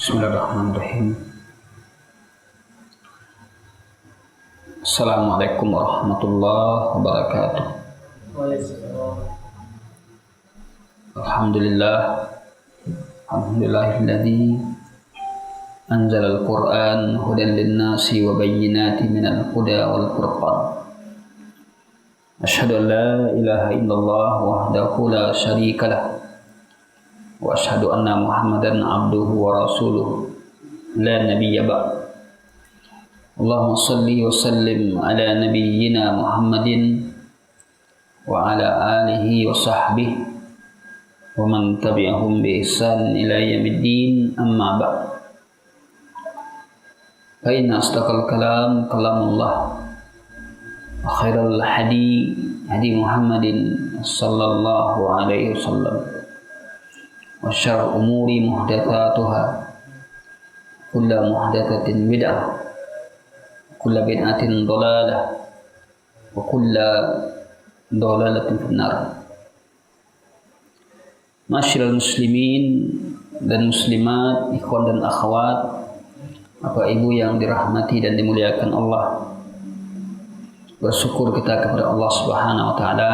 Bismillahirrahmanirrahim. Assalamualaikum warahmatullahi wabarakatuh. Alhamdulillahilladzi anzalal Qur'an hudan lin-nasi wa bayyinatin minal huda wal furqan. Asyhadu an la ilaha illallah wahdahu la syarikalah wa asyhadu anna Muhammadan abduhu wa rasuluhu la nabiyya ba'd. Allahumma shalli wa sallim ala nabiyyina Muhammadin wa ala alihi wa sahbihi wa man tabi'ahum bi ihsan ila yaumiddin, amma ba'd. Fa inna asdaqal kalam kalamullah wa khairal hadi Muhammadin sallallahu alaihi wasallam wa syarrul umuri muhdatsatuha kullu muhdatsatin bid'ah kullu bid'atin dhalalah wa kullu dhalalatin finnar. Masyiral muslimin dan muslimat, ikhwan dan akhwat, Bapak Ibu yang dirahmati dan dimuliakan Allah, bersyukur kita kepada Allah Subhanahu wa taala.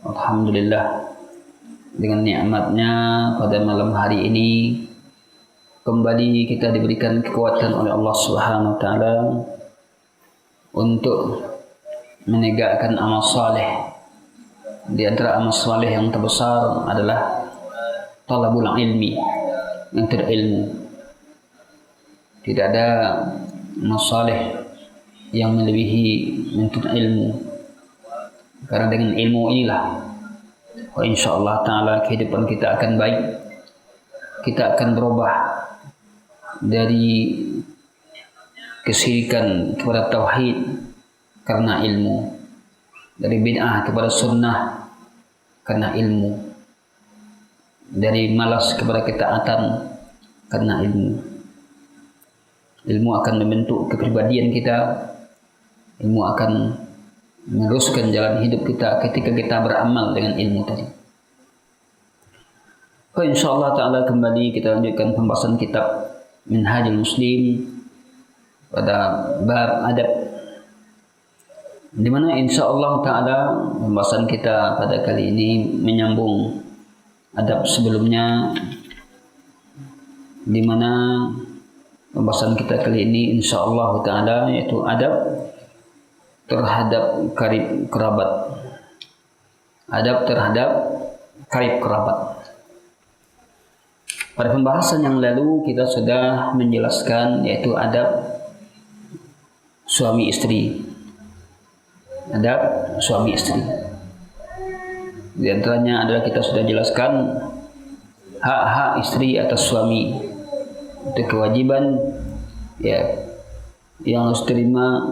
Alhamdulillah, dengan nikmatnya pada malam hari ini kembali kita diberikan kekuatan oleh Allah Subhanahu wa taala untuk menegakkan amal saleh. Di antara amal saleh yang terbesar adalah talabul ilmi, menuntut ilmu. Tidak ada amal saleh yang melebihi menuntut ilmu, karena dengan ilmu inilah insyaallah ta'ala kehidupan kita akan baik. Kita akan berubah dari kesyirikan kepada tauhid karena ilmu, dari bid'ah kepada sunnah karena ilmu, dari malas kepada ketaatan karena ilmu. Ilmu akan membentuk kepribadian kita, ilmu akan meneruskan jalan hidup kita ketika kita beramal dengan ilmu tadi. Insyaallah ta'ala kembali kita lanjutkan pembahasan kitab Minhajul Muslim pada bab adab, di mana insyaallah ta'ala pembahasan kita pada kali ini menyambung adab sebelumnya, di mana pembahasan kita kali ini insyaallah ta'ala yaitu adab terhadap karib kerabat. Adab terhadap karib kerabat. Pada pembahasan yang lalu kita sudah menjelaskan yaitu adab suami istri. Adab suami istri. Di antaranya adalah kita sudah jelaskan hak-hak istri atas suami. Itu kewajiban ya yang harus terima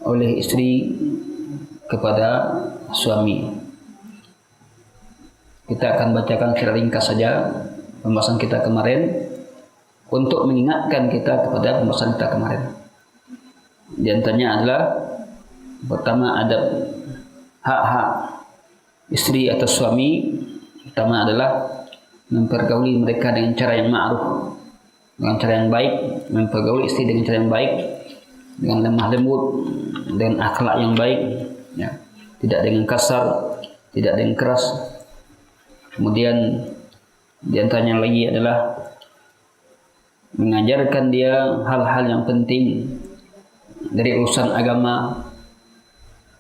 oleh istri kepada suami. Kita akan bacakan secara ringkas saja pembahasan kita kemarin untuk mengingatkan kita kepada pembahasan kita kemarin. Di antaranya adalah pertama adab hak-hak istri atas suami. Pertama adalah mempergauli mereka dengan cara yang ma'ruf, dengan cara yang baik, mempergauli istri dengan cara yang baik, dengan lemah lembut, dengan akhlak yang baik, ya. Tidak dengan kasar, tidak dengan keras. Kemudian di antaranya lagi adalah mengajarkan dia hal-hal yang penting dari urusan agama,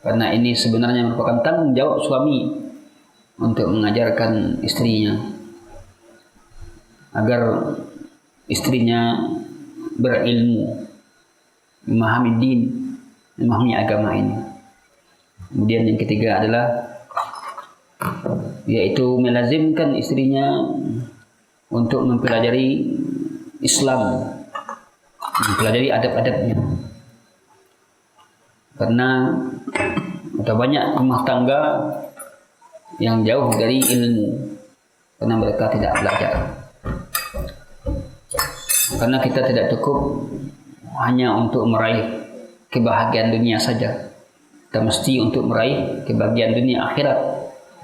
karena ini sebenarnya merupakan tanggung jawab suami untuk mengajarkan istrinya agar istrinya berilmu, memahami din, memahami agama ini. Kemudian yang ketiga adalah yaitu melazimkan istrinya untuk mempelajari Islam, mempelajari adab-adabnya. Karena ada banyak rumah tangga yang jauh dari ilmu karena mereka tidak belajar. Karena kita tidak cukup hanya untuk meraih kebahagiaan dunia saja. Kita mesti untuk meraih kebahagiaan dunia akhirat,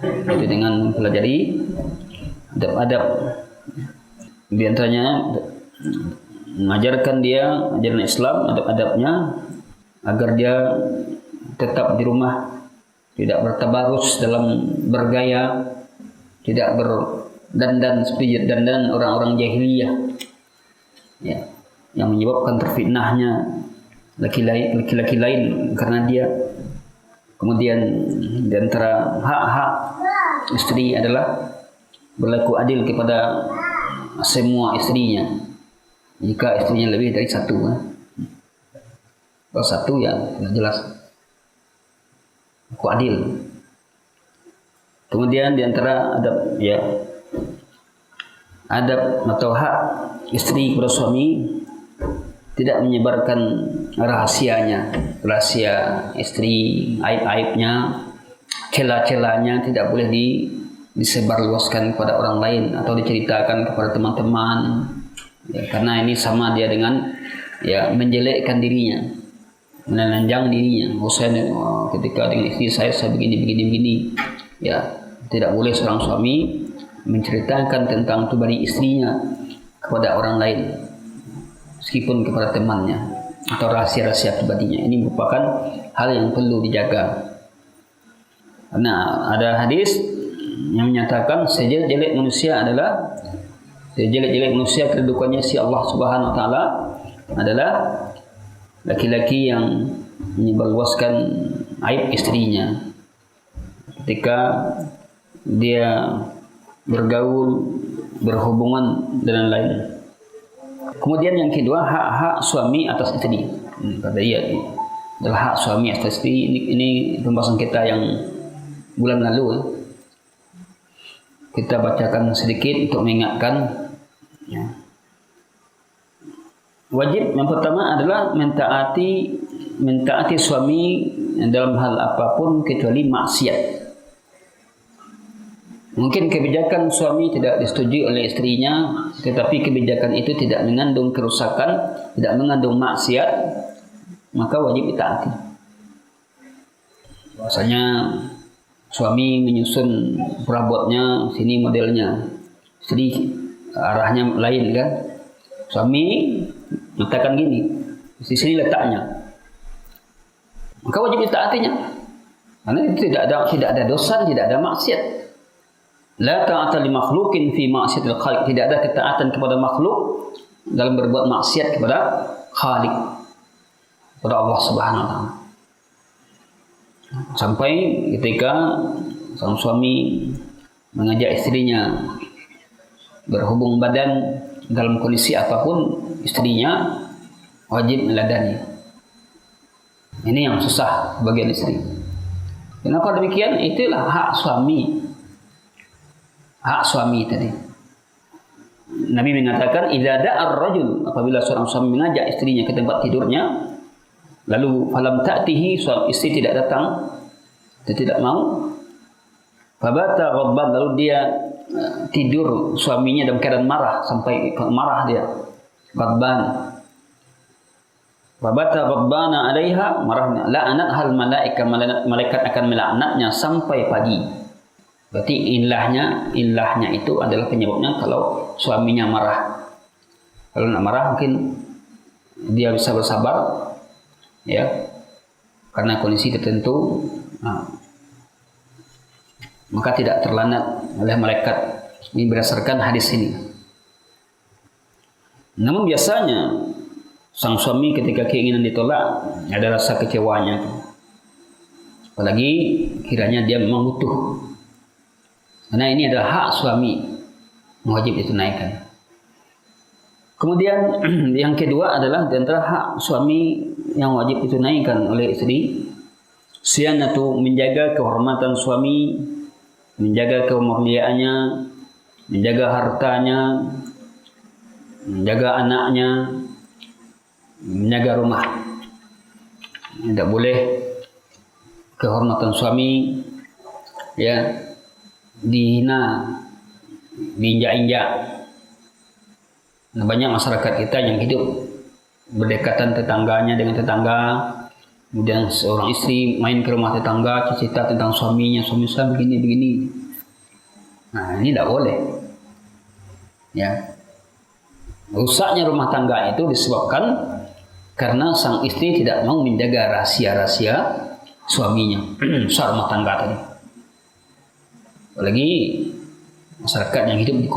itu dengan mempelajari adab-adab Di antaranya mengajarkan dia ajaran Islam, adab-adabnya, agar dia tetap di rumah, tidak bertabarus dalam bergaya, tidak berdandan seperti dandan orang-orang jahiliyah, ya, yang menyebabkan terfitnahnya laki-laki lain karena dia. Kemudian di antara hak-hak istri adalah berlaku adil kepada semua istrinya. Jika istrinya lebih dari satu, kalau satu ya jelas berlaku adil. Kemudian di antara adab, ya, adab atau hak istri kepada suami, tidak menyebarkan rahasia istri, aib-aibnya, celah-celahnya tidak boleh disebarluaskan kepada orang lain atau diceritakan kepada teman-teman, ya, karena ini sama dia dengan, ya, menjelekkan dirinya, menelanjang dirinya. Ketika dengan istri saya begini, ya, tidak boleh seorang suami menceritakan tentang pribadi istrinya kepada orang lain, meskipun kepada temannya, atau rahasia-rahasia pribadinya. Ini merupakan hal yang perlu dijaga. Karena ada hadis yang menyatakan sejelek-jelek manusia kedudukannya si Allah Subhanahu wa taala adalah laki-laki yang menyebarluaskan aib istrinya ketika dia bergaul, berhubungan dan lain. Kemudian yang kedua, hak-hak suami atas istri. Kata ia adalah hak suami atas istri. Ini pembahasan kita yang bulan lalu. Kita bacakan sedikit untuk mengingatkan. Ya. Wajib yang pertama adalah mentaati suami dalam hal apapun kecuali maksiat. Mungkin kebijakan suami tidak disetujui oleh istrinya, tetapi kebijakan itu tidak mengandung kerusakan, tidak mengandung maksiat, maka wajib ditaati. Misalnya suami menyusun perabotnya, sini modelnya, istri arahnya lain kan. Suami mengatakan gini, di sini letaknya, maka wajib ditaatinya, karena itu tidak ada dosa, tidak ada maksiat. La ta'ata li makhluqin fi ma'siyatil khaliq. Tidak ada ketaatan kepada makhluk dalam berbuat maksiat kepada Khaliq, kepada Allah Subhanahu wa taala. Sampai ketika sang suami mengajak istrinya berhubung badan dalam kondisi apapun, istrinya wajib meladani. Ini yang susah bagian istri. Kenapa demikian? Itulah hak suami. Hak suami tadi. Nabi mengatakan, idza da'a ar-rajul, apabila seorang suami mengajak istrinya ke tempat tidurnya, lalu falam ta'tihi, suami istri tidak datang, dia tidak mau, fabata ghadban, lalu dia tidur suaminya dalam keadaan marah, sampai marah dia, ghadban, fabata ghadbana 'alaiha, marahnya, la'anat hal malaikat akan melaknatnya sampai pagi. Berarti ilahnya itu adalah penyebabnya kalau suaminya marah. Kalau nak marah mungkin dia bisa bersabar, ya, karena kondisi tertentu, maka tidak terlanat oleh malaikat. Ini berdasarkan hadis ini. Namun biasanya sang suami ketika keinginan ditolak ada rasa kecewanya, apalagi kiranya dia memang butuh. Karena ini adalah hak suami, wajib ditunaikan. Kemudian yang kedua adalah di antara hak suami yang wajib ditunaikan oleh istri, sianatu, menjaga kehormatan suami, menjaga kemuliaannya, menjaga hartanya, menjaga anaknya, menjaga rumah. Tidak boleh kehormatan suami, ya, dihina, diinjak-injak. Nah, banyak masyarakat kita yang hidup berdekatan tetangganya dengan tetangga, kemudian seorang istri main ke rumah tetangga, cerita tentang suaminya, suami saya begini-begini. Nah, ini tidak boleh, ya. Rusaknya rumah tangga itu disebabkan karena sang istri tidak mau menjaga rahasia-rahasia suaminya. Rusak rumah tangga tadi. Apalagi masyarakat yang hidup di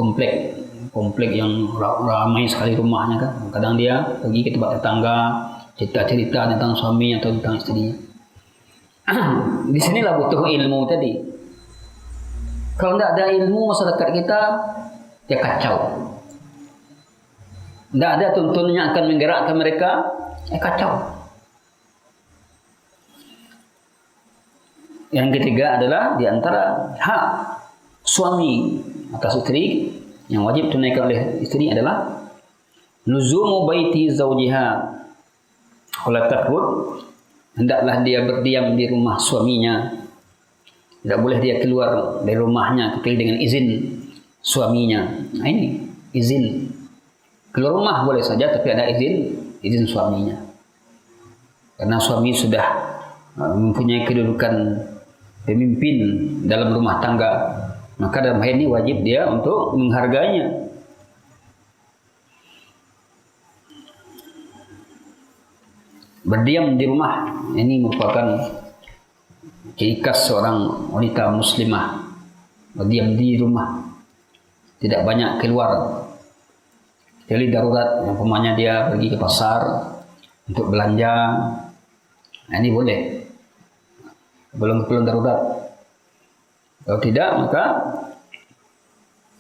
komplek yang ramai sekali rumahnya kan. Kadang dia pergi ke tempat tetangga, cerita-cerita tentang suami atau tentang istrinya. Di sinilah butuh ilmu tadi. Kalau tidak ada ilmu, masyarakat kita ya kacau. Tidak ada tuntunan yang akan menggerakkan mereka, ya kacau. Yang ketiga adalah di antara hak suami atas istri yang wajib tunaikan oleh istri adalah luzumu baiti zawjiha wala takhruj, hendaklah dia berdiam di rumah suaminya. Tidak boleh dia keluar dari rumahnya kecuali dengan izin suaminya. Nah ini izin. Keluar rumah boleh saja tapi ada izin suaminya. Karena suami sudah mempunyai kedudukan pemimpin dalam rumah tangga, maka dalam hal ini wajib dia untuk menghargainya. Berdiam di rumah ini merupakan ciri khas seorang wanita muslimah. Berdiam di rumah, tidak banyak keluar. Jadi darurat, umpamanya dia pergi ke pasar untuk belanja, nah ini boleh. Belum darurat. Kalau tidak, maka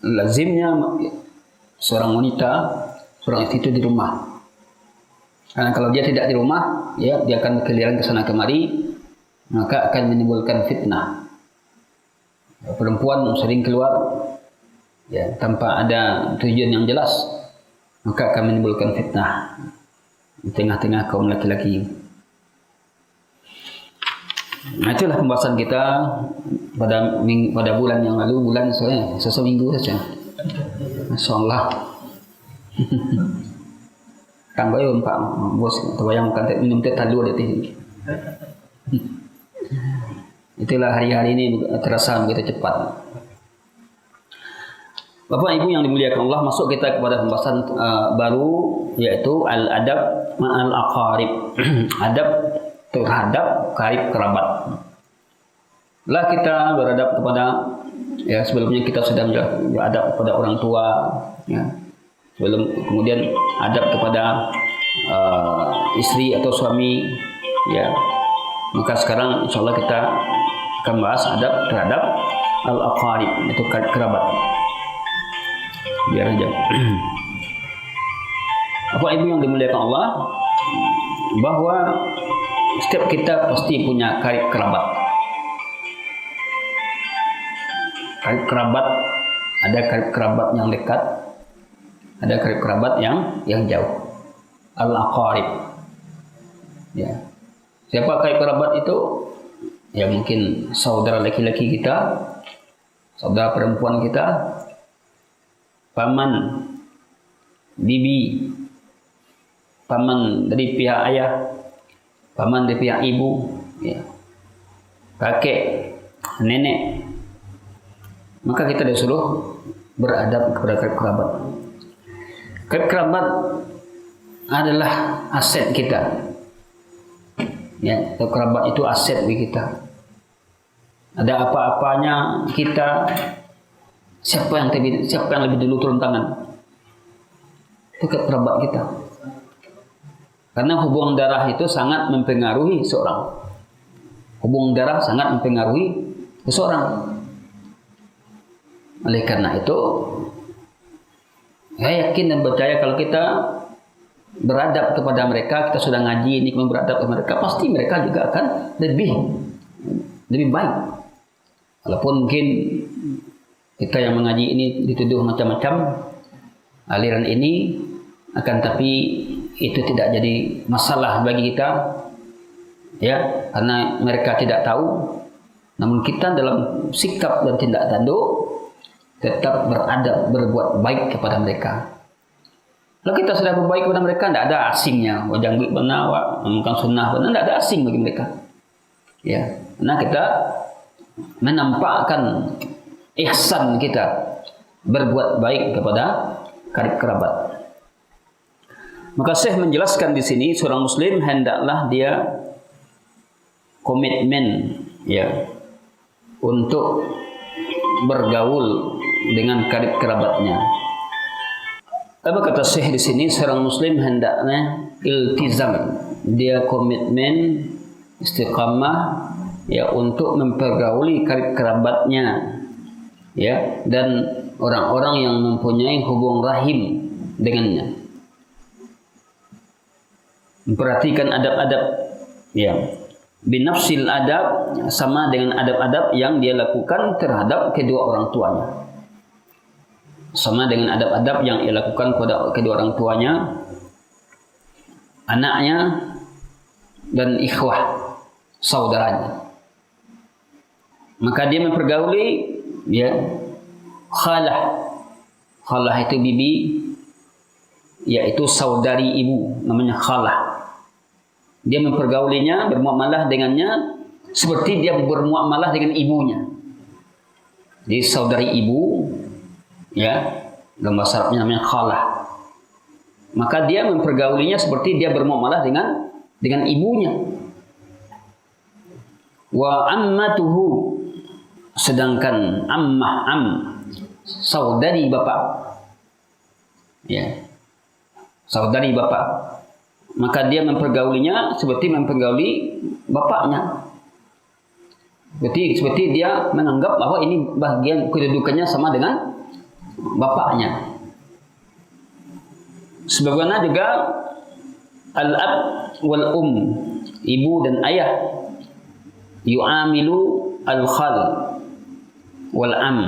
lazimnya seorang wanita, seorang istri itu di rumah. Karena kalau dia tidak di rumah, ya dia akan berkeliaran ke sana kemari, maka akan menimbulkan fitnah. Perempuan sering keluar ya tanpa ada tujuan yang jelas, maka akan menimbulkan fitnah di tengah-tengah kaum laki-laki. Nah, itulah pembahasan kita pada bulan yang lalu, bulan seminggu saja. Masyaallah. Tambah yo Pak Bos, terbayang kan minum teh talu ada teh. Itulah hari-hari ini terasa begitu cepat. Bapak Ibu yang dimuliakan Allah, masuk kita kepada pembahasan baru, yaitu al-adab ma'al aqarib. Adab terhadap karib kerabat. Lah kita beradab kepada, ya sebelumnya kita sudah beradab kepada orang tua, ya. Kemudian adab kepada istri atau suami, ya. Maka sekarang insya Allah kita akan bahas adab terhadap al-aqarib, itu kerabat. Biar aja. Bapak Ibu yang dimuliakan Allah, bahwa setiap kita pasti punya karib kerabat. Karib kerabat, ada karib kerabat yang dekat, ada karib kerabat yang jauh. Al-aqarib. Ya. Siapa karib kerabat itu? Ya mungkin saudara laki-laki kita, saudara perempuan kita, paman, bibi, paman dari pihak ayah, paman dari pihak ibu, ya, kakek, nenek. Maka kita disuruh beradab kepada karib kerabat. Karib kerabat adalah aset kita. Ya, kerabat itu aset bagi kita. Ada apa-apanya kita, siapa yang lebih dulu turun tangan? Itu kerabat kita. Karena hubungan darah itu sangat mempengaruhi seorang. Hubungan darah sangat mempengaruhi seseorang. Oleh karena itu, saya yakin dan percaya kalau kita beradab kepada mereka, kita sudah ngaji ini, kemudian beradab kepada mereka, pasti mereka juga akan lebih baik. Walaupun mungkin kita yang mengaji ini dituduh macam-macam aliran ini, akan tapi itu tidak jadi masalah bagi kita, ya, karena mereka tidak tahu. Namun kita dalam sikap dan tindak tanduk tetap beradab, berbuat baik kepada mereka. Kalau kita sudah berbaik kepada mereka, tidak ada asingnya. Wajang baik benar, mengumumkan sunnah benar, tidak ada asing bagi mereka. Ya, karena kita menampakkan ihsan kita berbuat baik kepada karib kerabat. Maka Syekh menjelaskan di sini seorang muslim hendaklah dia komitmen ya untuk bergaul dengan karib kerabatnya. Apa kata Syekh di sini? Seorang muslim hendaknya iltizam, dia komitmen istiqamah ya untuk mempergauli karib kerabatnya ya dan orang-orang yang mempunyai hubung rahim dengannya. Memperhatikan adab-adab ya. Binafsil adab sama dengan adab-adab yang dia lakukan terhadap kedua orang tuanya. Sama dengan adab-adab yang ia lakukan kepada kedua orang tuanya, anaknya dan ikhwah saudaranya. Maka dia mempergauli ya khalah. Khalah itu bibi, yaitu saudari ibu, namanya khalah. Dia mempergaulinya, bermuamalah dengannya seperti dia bermuamalah dengan ibunya. Jadi saudari ibu, ya, dalam bahasa Arabnya namanya khalah. Maka dia mempergaulinya seperti dia bermuamalah dengan ibunya. Wa ammatuhu, sedangkan ammah saudari bapak, ya, saudari bapak. Maka dia mempergaulinya seperti mempergauli bapaknya. Seperti dia menganggap bahwa ini bagian kedudukannya sama dengan bapaknya. Sebagaimana juga al-ab wal ibu dan ayah, yu'amilu al-khal wal am.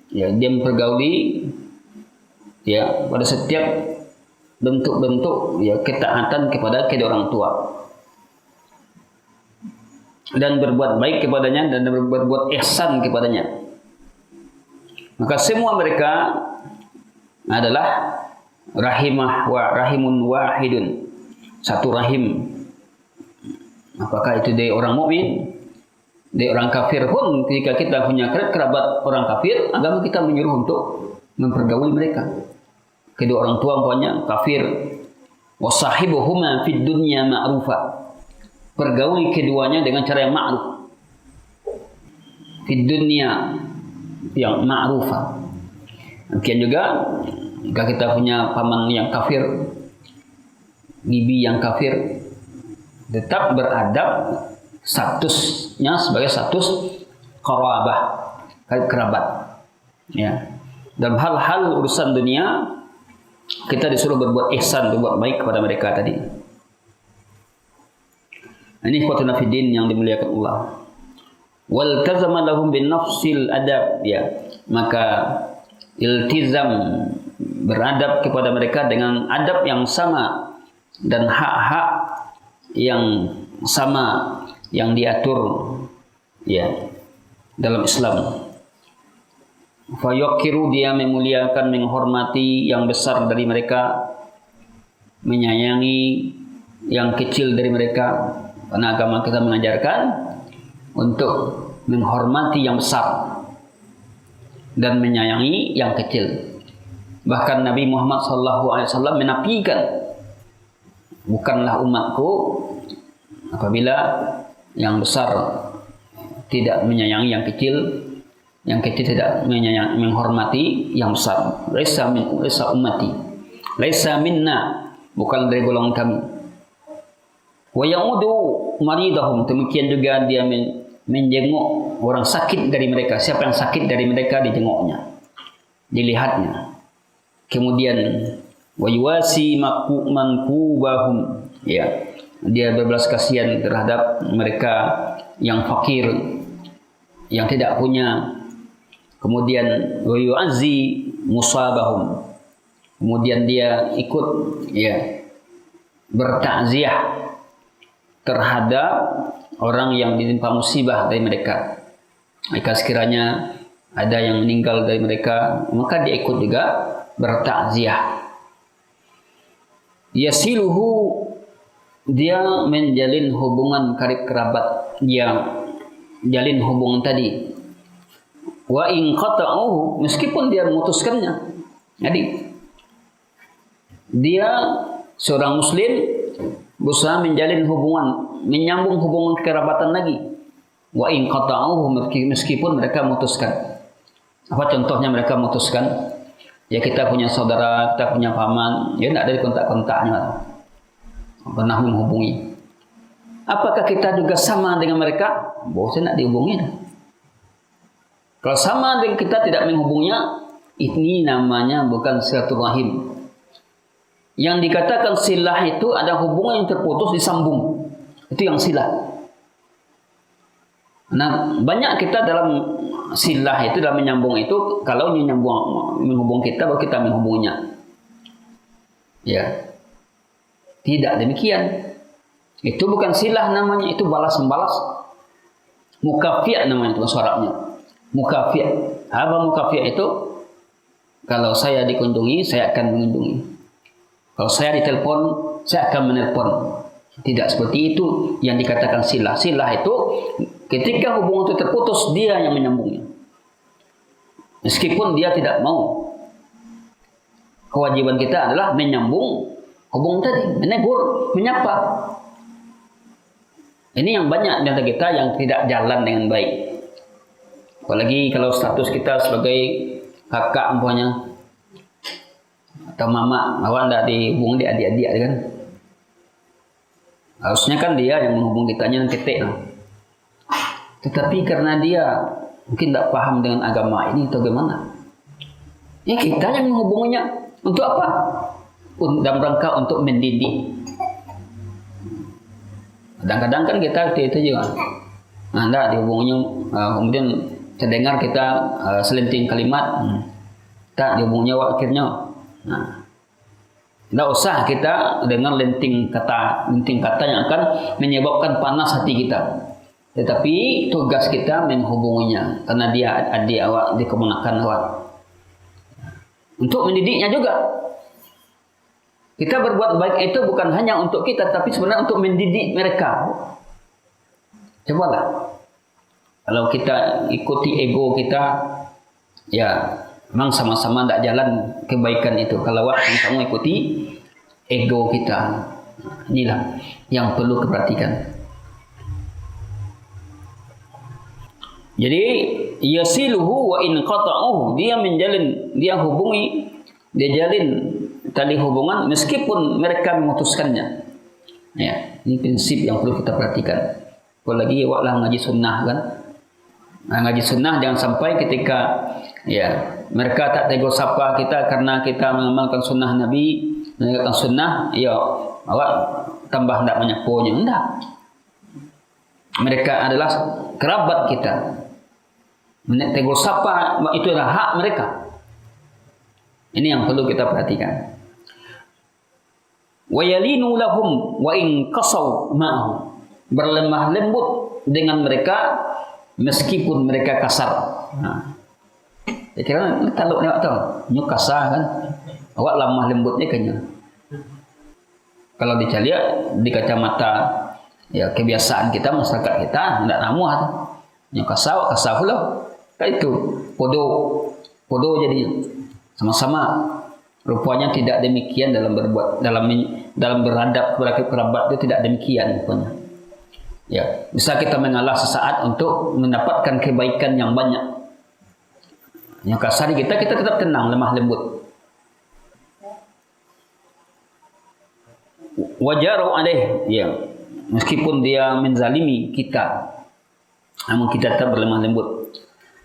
Ya, dia mempergauli ya pada setiap bentuk-bentuk ya ketaatan kepada kedua orang tua dan berbuat baik kepadanya dan berbuat ihsan kepadanya. Maka semua mereka adalah rahimun wahidun, satu rahim. Apakah itu dari orang mukmin, dari orang kafir pun, ketika kita punya kerabat orang kafir, agama kita menyuruh untuk mempergauli mereka. Kedua orang tua umpamanya kafir, wasahibuhuma fid dunya ma'rufa, pergauli keduanya dengan cara yang ma'ruf, fid dunya yang ma'rufa. Demikian juga jika kita punya paman yang kafir, bibi yang kafir, tetap beradab, statusnya sebagai status qarabah, kerabat. Ya. Dalam hal-hal urusan dunia kita disuruh berbuat ihsan, berbuat baik kepada mereka tadi. Ini ikhwatuna fiddin yang dimuliakan Allah. Wal tazama lahum bin nafsil adab, ya. Maka iltizam, beradab kepada mereka dengan adab yang sama dan hak-hak yang sama yang diatur ya dalam Islam. Fayakiru, dia memuliakan, menghormati yang besar dari mereka, menyayangi yang kecil dari mereka. Karena agama kita mengajarkan untuk menghormati yang besar dan menyayangi yang kecil. Bahkan Nabi Muhammad SAW menafikan, bukanlah umatku apabila yang besar tidak menyayangi yang kecil tidak menghormati yang besar. Laisa ummati, laisa minna, bukan dari golongan kami. Wa ya'udu maridahum, demikian juga dia menjenguk orang sakit dari mereka. Siapa yang sakit dari mereka dijenguknya, dilihatnya. Kemudian wa yuwasi mankubahum, ya, dia berbelas kasihan terhadap mereka yang fakir, yang tidak punya. Kemudian wa yu'azzi musabahum, kemudian dia ikut ya bertakziah terhadap orang yang ditimpa musibah dari mereka. Jika sekiranya ada yang meninggal dari mereka, maka dia ikut juga bertakziah. Yasiluhu, dia menjalin hubungan karib kerabat, dia jalin hubungan tadi. Wa in qata'uhu, meskipun dia memutuskannya. Jadi dia seorang muslim berusaha menjalin hubungan, menyambung hubungan kekerabatan lagi. Wa in qata'uhu, meskipun mereka memutuskan. Apa contohnya mereka memutuskan? Ya kita punya saudara, kita punya paman, ya tidak ada kontak-kontaknya, pernah menghubungi. Apakah kita juga sama dengan mereka? Bosan nak dihubungi. Kalau sama dengan kita tidak menghubungnya, ini namanya bukan silaturahim. Yang dikatakan silah itu ada hubungan yang terputus disambung. Itu yang silah. Nah, banyak kita dalam silah itu, dalam menyambung itu, kalau menghubung kita, baru kita menghubungnya. Ya, tidak demikian. Itu bukan silah namanya, itu balas-membalas. Mukafi' namanya itu Arabnya. Mukafi'. Apa mukafi' itu? Kalau saya dikunjungi, saya akan mengunjungi. Kalau saya ditelepon, saya akan menelpon. Tidak seperti itu yang dikatakan silah. Silah itu ketika hubungan itu terputus, dia yang menyambungnya. Meskipun dia tidak mau. Kewajiban kita adalah menyambung hubungan tadi, menegur, menyapa. Ini yang banyak di antara kita yang tidak jalan dengan baik. Apalagi kalau status kita sebagai kakak umpamanya atau mama, awak tidak dihubungi di adik-adik kan? Harusnya kan dia yang menghubungi kitanya dan ketik. Tetapi karena dia mungkin tidak paham dengan agama ini atau bagaimana, ya kita yang menghubunginya. Untuk apa? Dalam rangka untuk mendidik. Kadang-kadang kan kita itu juga, anda dihubunginya, kemudian terdengar kita selenting kalimat, tak dihubunginya akhirnya. Tidak usah kita dengar lenting kata yang akan menyebabkan panas hati kita. Tetapi tugas kita menghubunginya, karena dia adik awak, dia keponakan awak. Untuk mendidiknya juga. Kita berbuat baik itu bukan hanya untuk kita, tapi sebenarnya untuk mendidik mereka. Cobalah. Kalau kita ikuti ego kita, ya memang sama-sama tidak jalan kebaikan itu. Kalau sama-sama ikuti ego kita, inilah yang perlu diperhatikan. Jadi yasiluhu wa in qata'uhu, dia menjalin, dia hubungi, dia jalin tali hubungan meskipun mereka memutuskannya. Ya, ini prinsip yang perlu kita perhatikan. Apalagi waklah ngaji sunnah kan. Ngaji sunnah jangan sampai ketika ya mereka tak tegur sapa kita karena kita mengamalkan sunnah Nabi, menegakkan sunnah, ya awak tambah tidak menyapunya. Enggak. Mereka adalah kerabat kita. Tegur sapa itu adalah hak mereka. Ini yang perlu kita perhatikan. Wa yalinu lahum wa in qasaw ma'ahum, berlemah lembut dengan mereka meskipun mereka kasar. Ya kira kalau lewat tu nyuk kasar kan, awak lemah lembutnya kayaknya. Kalau dicari di kacamata ya kebiasaan kita, masyarakat kita tidak namuh tu. Nyuk kasar pula. Kayak itu podo jadinya. Sama-sama. Rupanya tidak demikian dalam berbuat, dalam beradab kepada kerabat itu tidak demikian rupanya. Ya, bisa kita mengalah sesaat untuk mendapatkan kebaikan yang banyak. Yang kasar kita tetap tenang, lemah lembut. Wajaru alaih, ya, meskipun dia menzalimi kita, namun kita tetap berlemah lembut.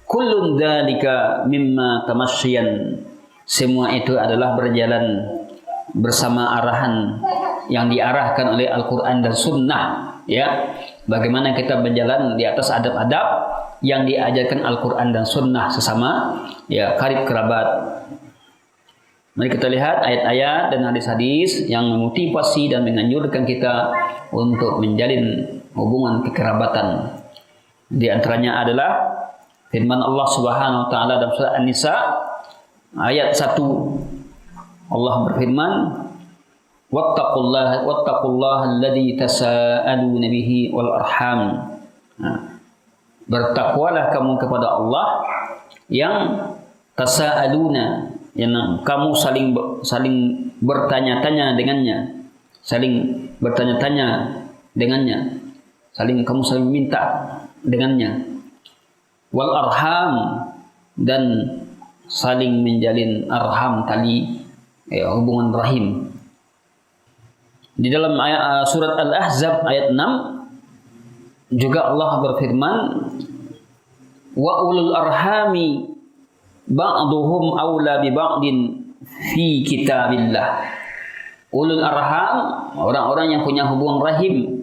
Kullun dzalika mimma tamassyan, semua itu adalah berjalan bersama arahan yang diarahkan oleh Al-Quran dan Sunnah. Ya, bagaimana kita berjalan di atas adab-adab yang diajarkan Al-Quran dan Sunnah sesama ya karib kerabat. Mari kita lihat ayat-ayat dan hadis-hadis yang memotivasi dan menganjurkan kita untuk menjalin hubungan kekerabatan. Di antaranya adalah firman Allah Subhanahu wa taala dalam surah An-Nisa ayat 1. Allah berfirman, wattaqullaha alladzi tasaaluna bihi wal arham. Bertakwalah kamu kepada Allah yang tasaaluna, yang kamu saling bertanya-tanya dengannya, saling bertanya-tanya dengannya, kamu saling minta dengannya. Wal arham, dan saling menjalin arham, tali hubungan rahim. Di dalam ayat surat Al-Ahzab ayat 6 juga Allah berfirman, wa ulul arhami ba'duhum aula bi ba'din fi kitabillah. Ulul arham, orang-orang yang punya hubungan rahim,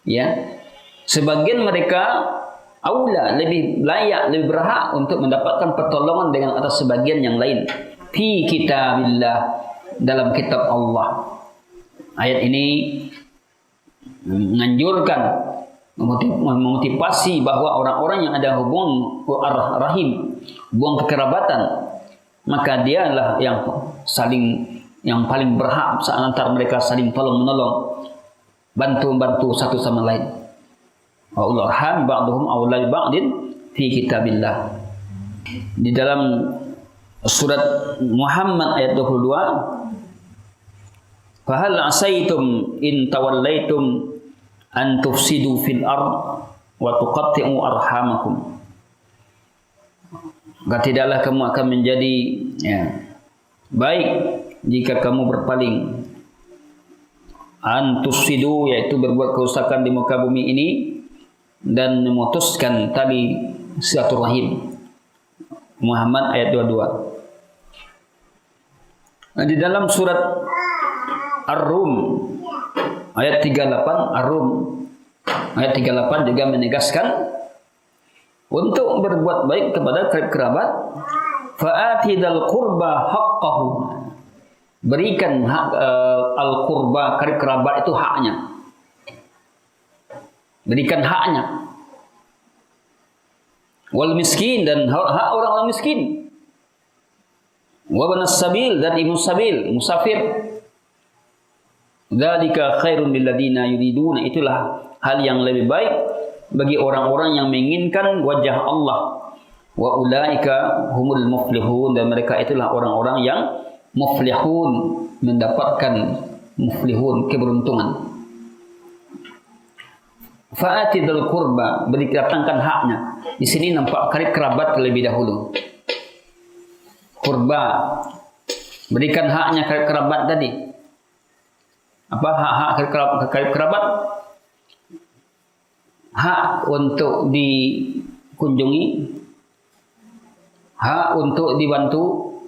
ya, sebagian mereka aula, lebih layak, lebih berhak untuk mendapatkan pertolongan dengan atas sebagian yang lain. Fi kitabillah, dalam kitab Allah. Ayat ini menganjurkan, memotivasi bahwa orang-orang yang ada hubungan rahim, hubungan kekerabatan, maka dialah yang paling berhak antara mereka saling tolong menolong, bantu satu sama lain. Wa ulul arham ba'duhum awla bi ba'din fi kitabillah. Di dalam surat Muhammad ayat 22, fahal asaitum in tawallaitum an tufsidu fil ard wa tuqatti'u arhamakum. Maka tidaklah kamu akan menjadi baik jika kamu berpaling, an tufsidu, yaitu berbuat kerusakan di muka bumi ini dan memutuskan tali silaturahim. Muhammad ayat 22. Nah, di dalam surat Ar-Rum ayat 38, Ar-Rum ayat 38 juga menegaskan untuk berbuat baik kepada kerabat. Fa'ati dzal qurba haqqahu, berikan hak al-qurba, kerabat itu haknya, berikan haknya. Wal miskin, dan hak orang-orang miskin. Wa banas sabil, dan ibnu sabil, musafir. Dzalika khairun lil ladina yuriduna, itulah hal yang lebih baik bagi orang-orang yang menginginkan wajah Allah. Wa ulaika humul muflihun, dan mereka itulah orang-orang yang muflihun, mendapatkan muflihun, keberuntungan. Fa'ati dzal qurba, datangkan haknya. Di sini nampak karib kerabat terlebih dahulu. Qurba, berikan haknya karib kerabat tadi. Apa hak karib kerabat? Hak untuk dikunjungi, hak untuk dibantu,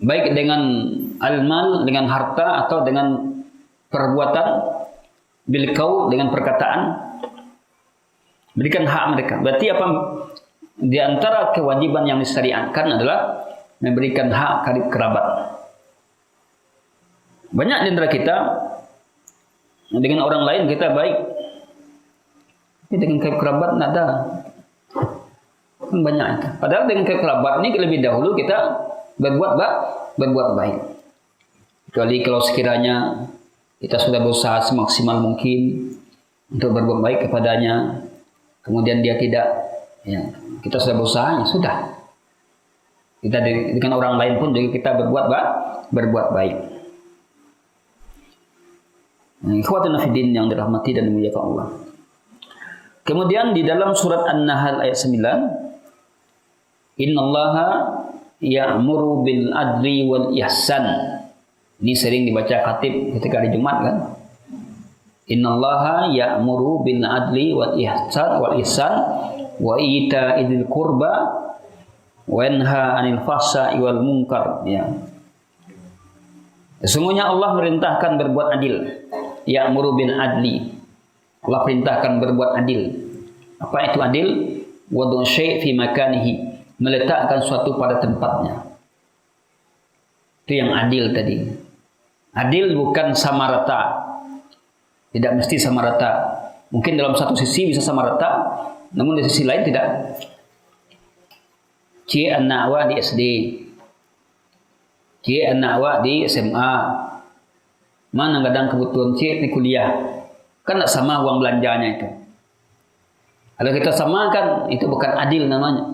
baik dengan almal, dengan harta, atau dengan perbuatan, bil qaul, dengan perkataan. Berikan hak mereka. Berarti apa? Di antara kewajiban yang disyariatkan adalah memberikan hak karib kerabat. Banyak di antara kita dengan orang lain kita baik, tapi dengan karib kerabat tidak ada. Kan banyak itu. Padahal dengan karib kerabat ini lebih dahulu kita berbuat baik. Kecuali kalau sekiranya kita sudah berusaha semaksimal mungkin untuk berbuat baik kepadanya, kemudian dia tidak, ya, kita sudah berusaha, ya sudah. Kita dengan orang lain pun juga kita berbuat baik. Ikhwatuna fiddin yang dirahmati dan dimuliakan Allah. Kemudian di dalam surat An-Nahl ayat 9, innallaha ya'muru bil adli wal ihsan. Ini sering dibaca khatib ketika di Jumat kan. Innallaha ya'muru bil adli wal ihsan wa ita'idil qurba wa yanha 'anil fahsya'i wal munkar, ya. Sesungguhnya Allah merintahkan berbuat adil. Ya'muru bil adli. Allah perintahkan berbuat adil. Apa itu adil? Wad'u syai' fi makanihi, meletakkan suatu pada tempatnya. Itu yang adil tadi. Adil bukan sama rata. Tidak mesti sama rata. Mungkin dalam satu sisi bisa sama rata, namun di sisi lain tidak. C anak awak di SD, C anak awak di SMA. Mana kadang kebutuhan C di kuliah. Kan tak sama uang belanjanya itu. Kalau kita samakan, itu bukan adil namanya.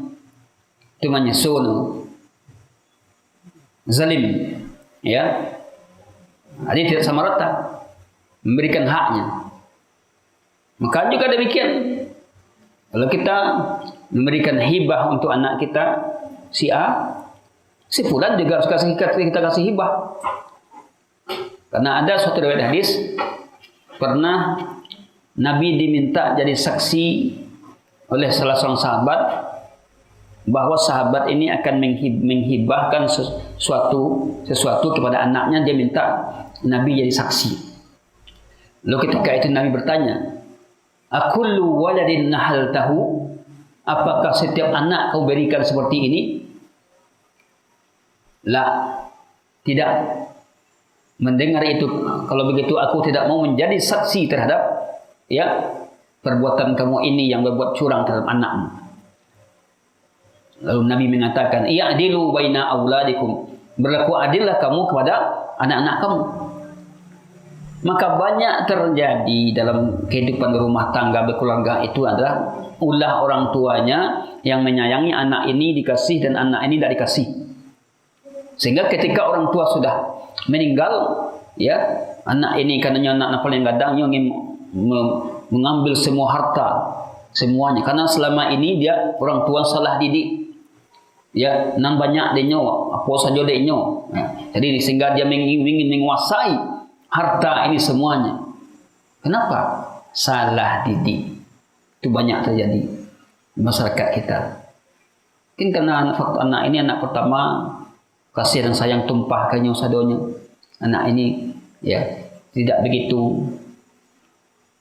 Itu namanya zalim. Ya. Jadi tidak sama rata memberikan haknya. Maka juga demikian, kalau kita memberikan hibah untuk anak kita si A, si fulan juga harus kita kasih hibah. Karena ada suatu riwayat hadis, pernah Nabi diminta jadi saksi oleh salah seorang sahabat bahwa sahabat ini akan menghibahkan sesuatu kepada anaknya. Dia minta Nabi jadi saksi. Lalu ketika itu Nabi bertanya, "Akullu waladin nahaltahu?" Apakah setiap anak kau berikan seperti ini? La, tidak. Mendengar itu, kalau begitu aku tidak mau menjadi saksi terhadap perbuatan kamu ini yang berbuat curang terhadap anakmu. Lalu Nabi mengatakan, "I'dilu baina auladikum." Berlaku adillah kamu kepada anak-anak kamu. Maka banyak terjadi dalam kehidupan rumah tangga berkeluarga itu adalah ulah orang tuanya yang menyayangi anak ini dikasih dan anak ini tidak dikasih. Sehingga ketika orang tua sudah meninggal, anak ini karenanya anak paling gadang yang ingin mengambil semua harta semuanya. Karena selama ini dia orang tua salah didik. Nan banyak dia apa saja dia jadi sehingga dia ingin menguasai harta ini semuanya. Kenapa? Salah didik. Itu banyak terjadi di masyarakat kita. Mungkin karena faktor anak ini anak pertama, kasih dan sayang tumpah ke sadonya. Anak ini tidak begitu.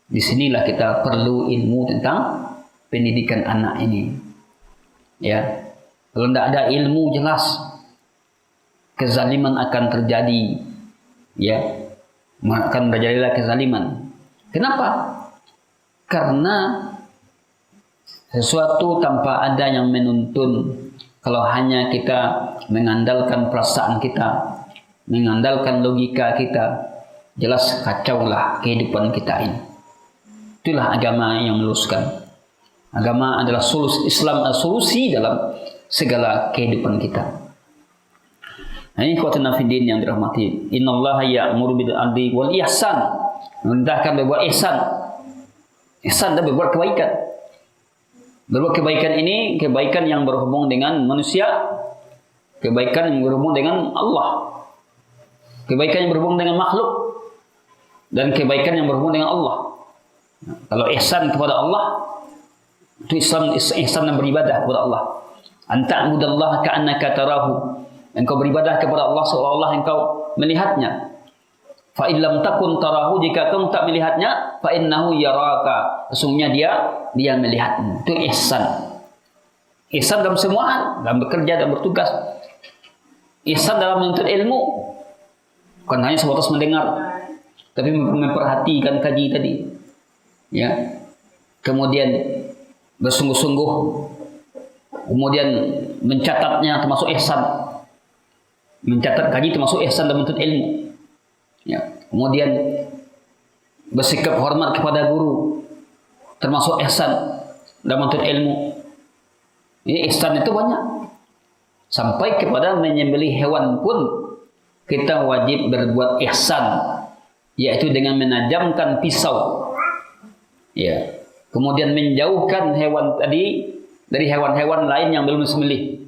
Disinilah kita perlu ilmu tentang pendidikan anak ini. Kalau tidak ada ilmu jelas kezaliman akan terjadi. Akan terjadilah kezaliman. Kenapa? Karena sesuatu tanpa ada yang menuntun. Kalau hanya kita mengandalkan perasaan kita, mengandalkan logika kita, jelas kacaulah kehidupan kita ini. Itulah agama yang meluruskan. Agama adalah solusi, Islam adalah solusi dalam segala kehidupan kita. Nah, ini ikhwatuna fiddin yang dirahmati. Innallaha ya'muru bil adli wal ihsan. Memerintahkan berbuat ihsan. Ihsan dan berbuat kebaikan. Berbuat kebaikan ini kebaikan yang berhubung dengan manusia, kebaikan yang berhubung dengan Allah, kebaikan yang berhubung dengan makhluk, dan kebaikan yang berhubung dengan Allah. Kalau ihsan kepada Allah, itu ihsan dan beribadah kepada Allah. Anta'budallaha ka'annaka tarahu. Engkau beribadah kepada Allah seolah-olah engkau melihatnya. Fa illam takun tarahu, jika kamu tak melihatnya, fa innahu yaraka. Sesungguhnya dia melihatmu. Itu ihsan. Ihsan dalam semua hal, dalam bekerja dan bertugas. Ihsan dalam menuntut ilmu. Bukan hanya sebatas mendengar, tapi memperhatikan kaji tadi. Kemudian bersungguh-sungguh, kemudian mencatatnya termasuk ihsan. Mencatat kaji termasuk ihsan dalam menuntut ilmu. Kemudian bersikap hormat kepada guru termasuk ihsan dalam menuntut ilmu. Ini ihsan itu banyak. Sampai kepada menyembelih hewan pun kita wajib berbuat ihsan, yaitu dengan menajamkan pisau. Kemudian menjauhkan hewan tadi dari hewan-hewan lain yang belum disembelih.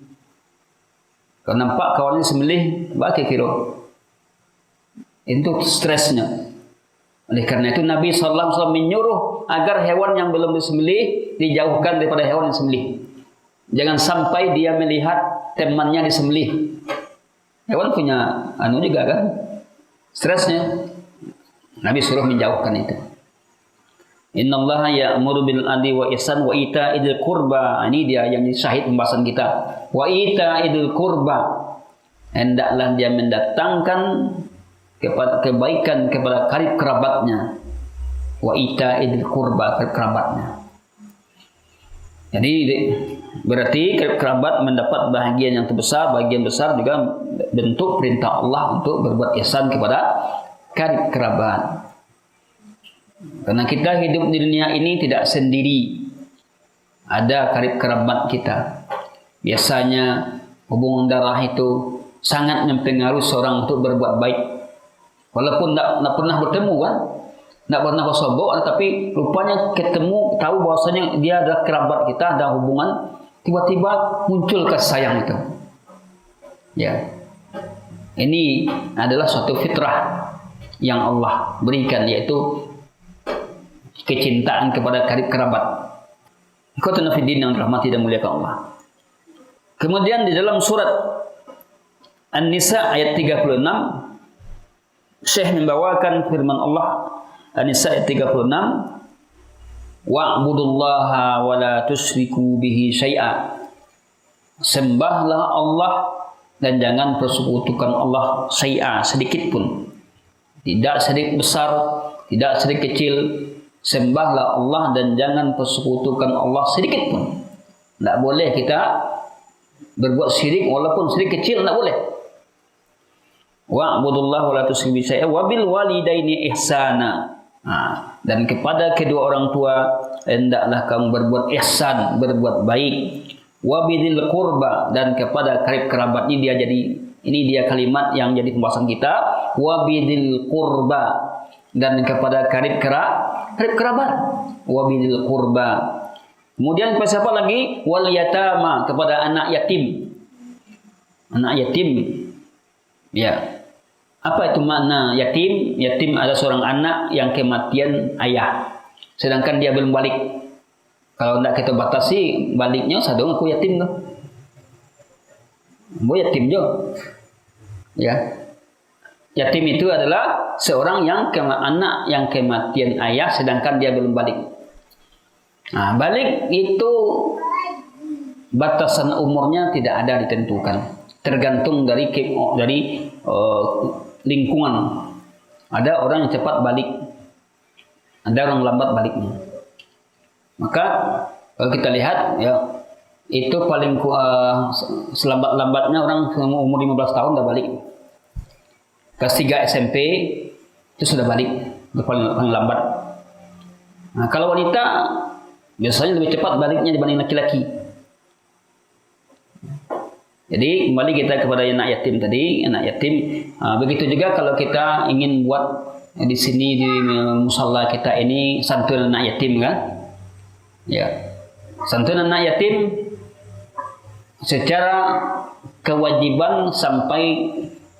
Kalau nampak kawannya sembelih, bagi kira. Itu stresnya. Oleh karena itu Nabi SAW menyuruh agar hewan yang belum disembelih dijauhkan daripada hewan yang disembelih. Jangan sampai dia melihat temannya disembelih. Hewan punya juga kan, stresnya. Nabi suruh menjauhkan itu. Innallaha ya'muru bil adli wa ihsan wa ita'idil qurba. Ini dia yang syahid pembahasan kita. Wa ita'idil qurba. Hendaklah dia mendatangkan kebaikan kepada karib kerabatnya. Wa ita'idil qurba, karib kerabatnya. Jadi berarti karib kerabat mendapat bahagian yang terbesar. Bagian besar juga bentuk perintah Allah untuk berbuat ihsan kepada karib kerabat. Karena kita hidup di dunia ini tidak sendiri. Ada karib kerabat kita. Biasanya hubungan darah itu sangat mempengaruhi seorang untuk berbuat baik. Walaupun tidak pernah bertemu kan, tidak pernah bersobok, tapi rupanya ketemu, tahu bahwasanya dia adalah kerabat kita, ada hubungan, tiba-tiba muncul kasih sayang itu. Ya, ini adalah suatu fitrah yang Allah berikan, yaitu kecintaan kepada karib kerabat. Ikhwatuna fiddin yang dirahmati dan muliakan Allah. Kemudian di dalam surat An-Nisa ayat 36, Syekh membawakan firman Allah An-Nisa ayat 36, wa'budullaha wa la tusyriku bihi syai'a. Sembahlah Allah dan jangan persekutukan Allah syai'a, sedikit pun. Tidak sedikit besar, tidak sedikit kecil. Sembahlah Allah dan jangan persekutukan Allah sedikit pun. Tidak boleh kita berbuat syirik walaupun syirik kecil, tidak boleh. Wa'budullaha wa la tusyriku bihi syai'a wa bil walidaini ihsana. Dan kepada kedua orang tua hendaklah kamu berbuat ihsan, berbuat baik. Wabidil qurba, dan kepada karib kerabat. Ini dia kalimat yang jadi pembahasan kita. Wabidil qurba, dan kepada karib kerabat. Wabidil qurba. Kemudian kepada siapa lagi? Wal yatama, kepada anak yatim. Anak yatim. Ya. Apa itu makna yatim? Yatim adalah seorang anak yang kematian ayah, sedangkan dia belum balik. Kalau tidak kita batasi baliknya, sadong aku yatim tuh. Bu yatim jo. Ya. Yatim itu adalah seorang yang anak yang kematian ayah, sedangkan dia belum balik. Nah, balik itu batasan umurnya tidak ada ditentukan, tergantung dari lingkungan. Ada orang yang cepat balik, ada orang lambat baliknya. Maka kalau kita lihat, ya, itu paling selambat-lambatnya orang umur 15 tahun udah balik. Kelas 3 SMP itu sudah balik, itu paling lambat. Nah, kalau wanita biasanya lebih cepat baliknya dibanding laki-laki. Jadi kembali kita kepada anak yatim tadi, anak yatim. Begitu juga kalau kita ingin buat di sini di musalla kita ini santunan anak yatim kan? Ya, santunan anak yatim secara kewajiban sampai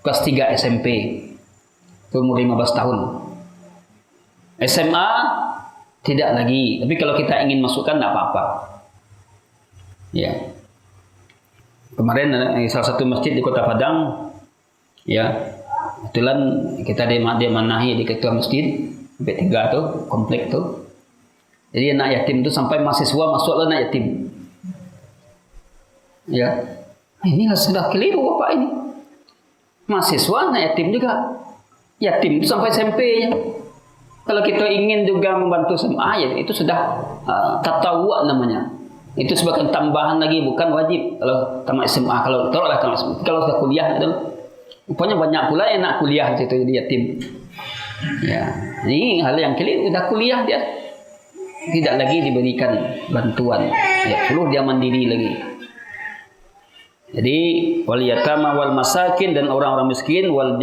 kelas 3 SMP, umur 15 tahun. SMA tidak lagi, tapi kalau kita ingin masukkan tidak apa-apa. Ya. Kemarin salah satu masjid di Kota Padang, ya, kebetulan kita dimanahi di ketua masjid B3 tuh, komplek tuh. Jadi anak yatim itu sampai mahasiswa masuklah anak yatim. Ya, ini sudah keliru Bapak ini. Mahasiswa anak yatim juga. Yatim itu sampai SMP-nya. Kalau kita ingin juga membantu SMA, ya itu sudah tatawwu namanya. Itu sebagai tambahan lagi, bukan wajib. Kalau tamat SMA, kalau taruhlah tamat SMA, kalau sudah kuliah itu, rupanya banyak pula yang nak kuliah itu jadi yatim. Ya, ini hal yang keliru. Sudah kuliah dia tidak lagi diberikan bantuan. Ya, perlu dia mandiri lagi. Jadi wal yatama wal masakin, dan orang-orang miskin, wal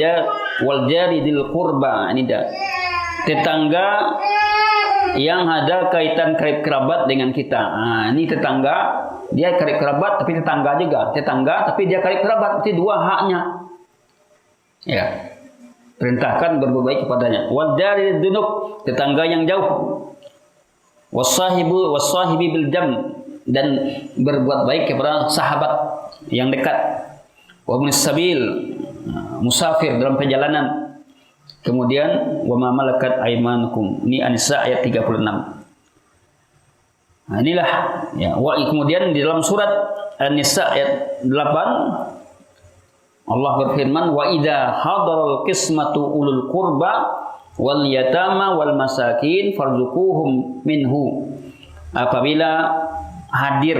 jari dil qurba, ini dah tetangga yang ada kaitan karib kerabat dengan kita. Ini tetangga, dia karib kerabat tapi tetangga juga. Tetangga tapi dia karib kerabat, berarti dua haknya. Ya. Perintahkan berbuat baik kepadanya. Wal jari dunub, tetangga yang jauh. Wasahibi bil jam, dan berbuat baik kepada sahabat yang dekat. Wa ibnis sabil, musafir dalam perjalanan. Kemudian wa ma malakat aymanukum. Ini An-Nisa ayat 36. Nah, inilah ya. Kemudian di dalam surat An-Nisa ayat 8 Allah berfirman, wa idza hadaral qismatu ulul qurba wal yatama wal masakin farzuquhum minhu. Apabila hadir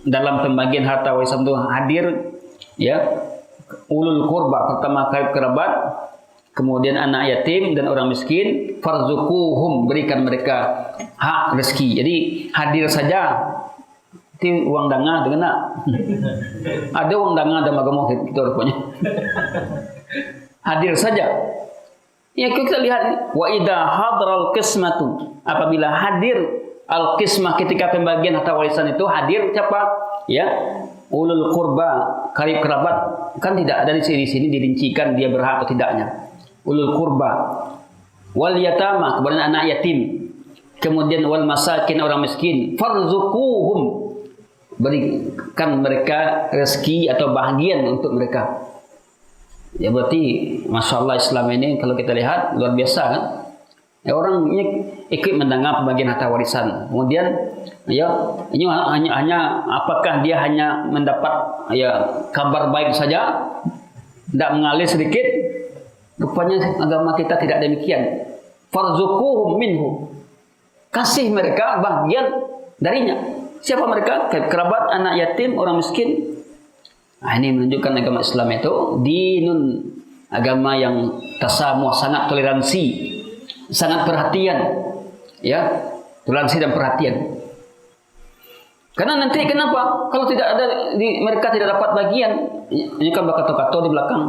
dalam pembagian harta warisan itu hadir, ya, ulul qurba, pertama kerabat, kemudian anak yatim dan orang miskin, farzuquhum, berikan mereka hak rezeki. Jadi hadir saja, itu uang danga dengan ada uang danga ada magamo gitu rupanya. Hadir saja. Ya kita lihat wa idza hadral qismatu, apabila hadir al qismah ketika pembagian harta warisan itu hadir siapa? Ya, ulul qurba, karib kerabat, kan tidak ada di sini dirincikan dia berhak atau tidaknya. Ulul qurba, wal yatama, kemudian anak yatim, kemudian wal masakin, orang miskin, farzuquhum, berikan mereka rezeki atau bahagian untuk mereka. Ya berarti Masya Allah Islam ini kalau kita lihat luar biasa kan. Ya, orangnya ikut mendengar pembagian harta warisan. Kemudian ya ini hanya apakah dia hanya mendapat ya kabar baik saja, tidak mengalir sedikit? Rupanya agama kita tidak demikian. Farzuquhum minhu, kasih mereka bagian darinya. Siapa mereka? Kerabat, anak yatim, orang miskin. Nah, ini menunjukkan agama Islam itu dinun, agama yang tasamuh, sangat toleransi, sangat perhatian, ya, toleransi dan perhatian. Karena nanti kenapa? Kalau tidak ada mereka tidak dapat bagian, ini kan berkata-kata di belakang.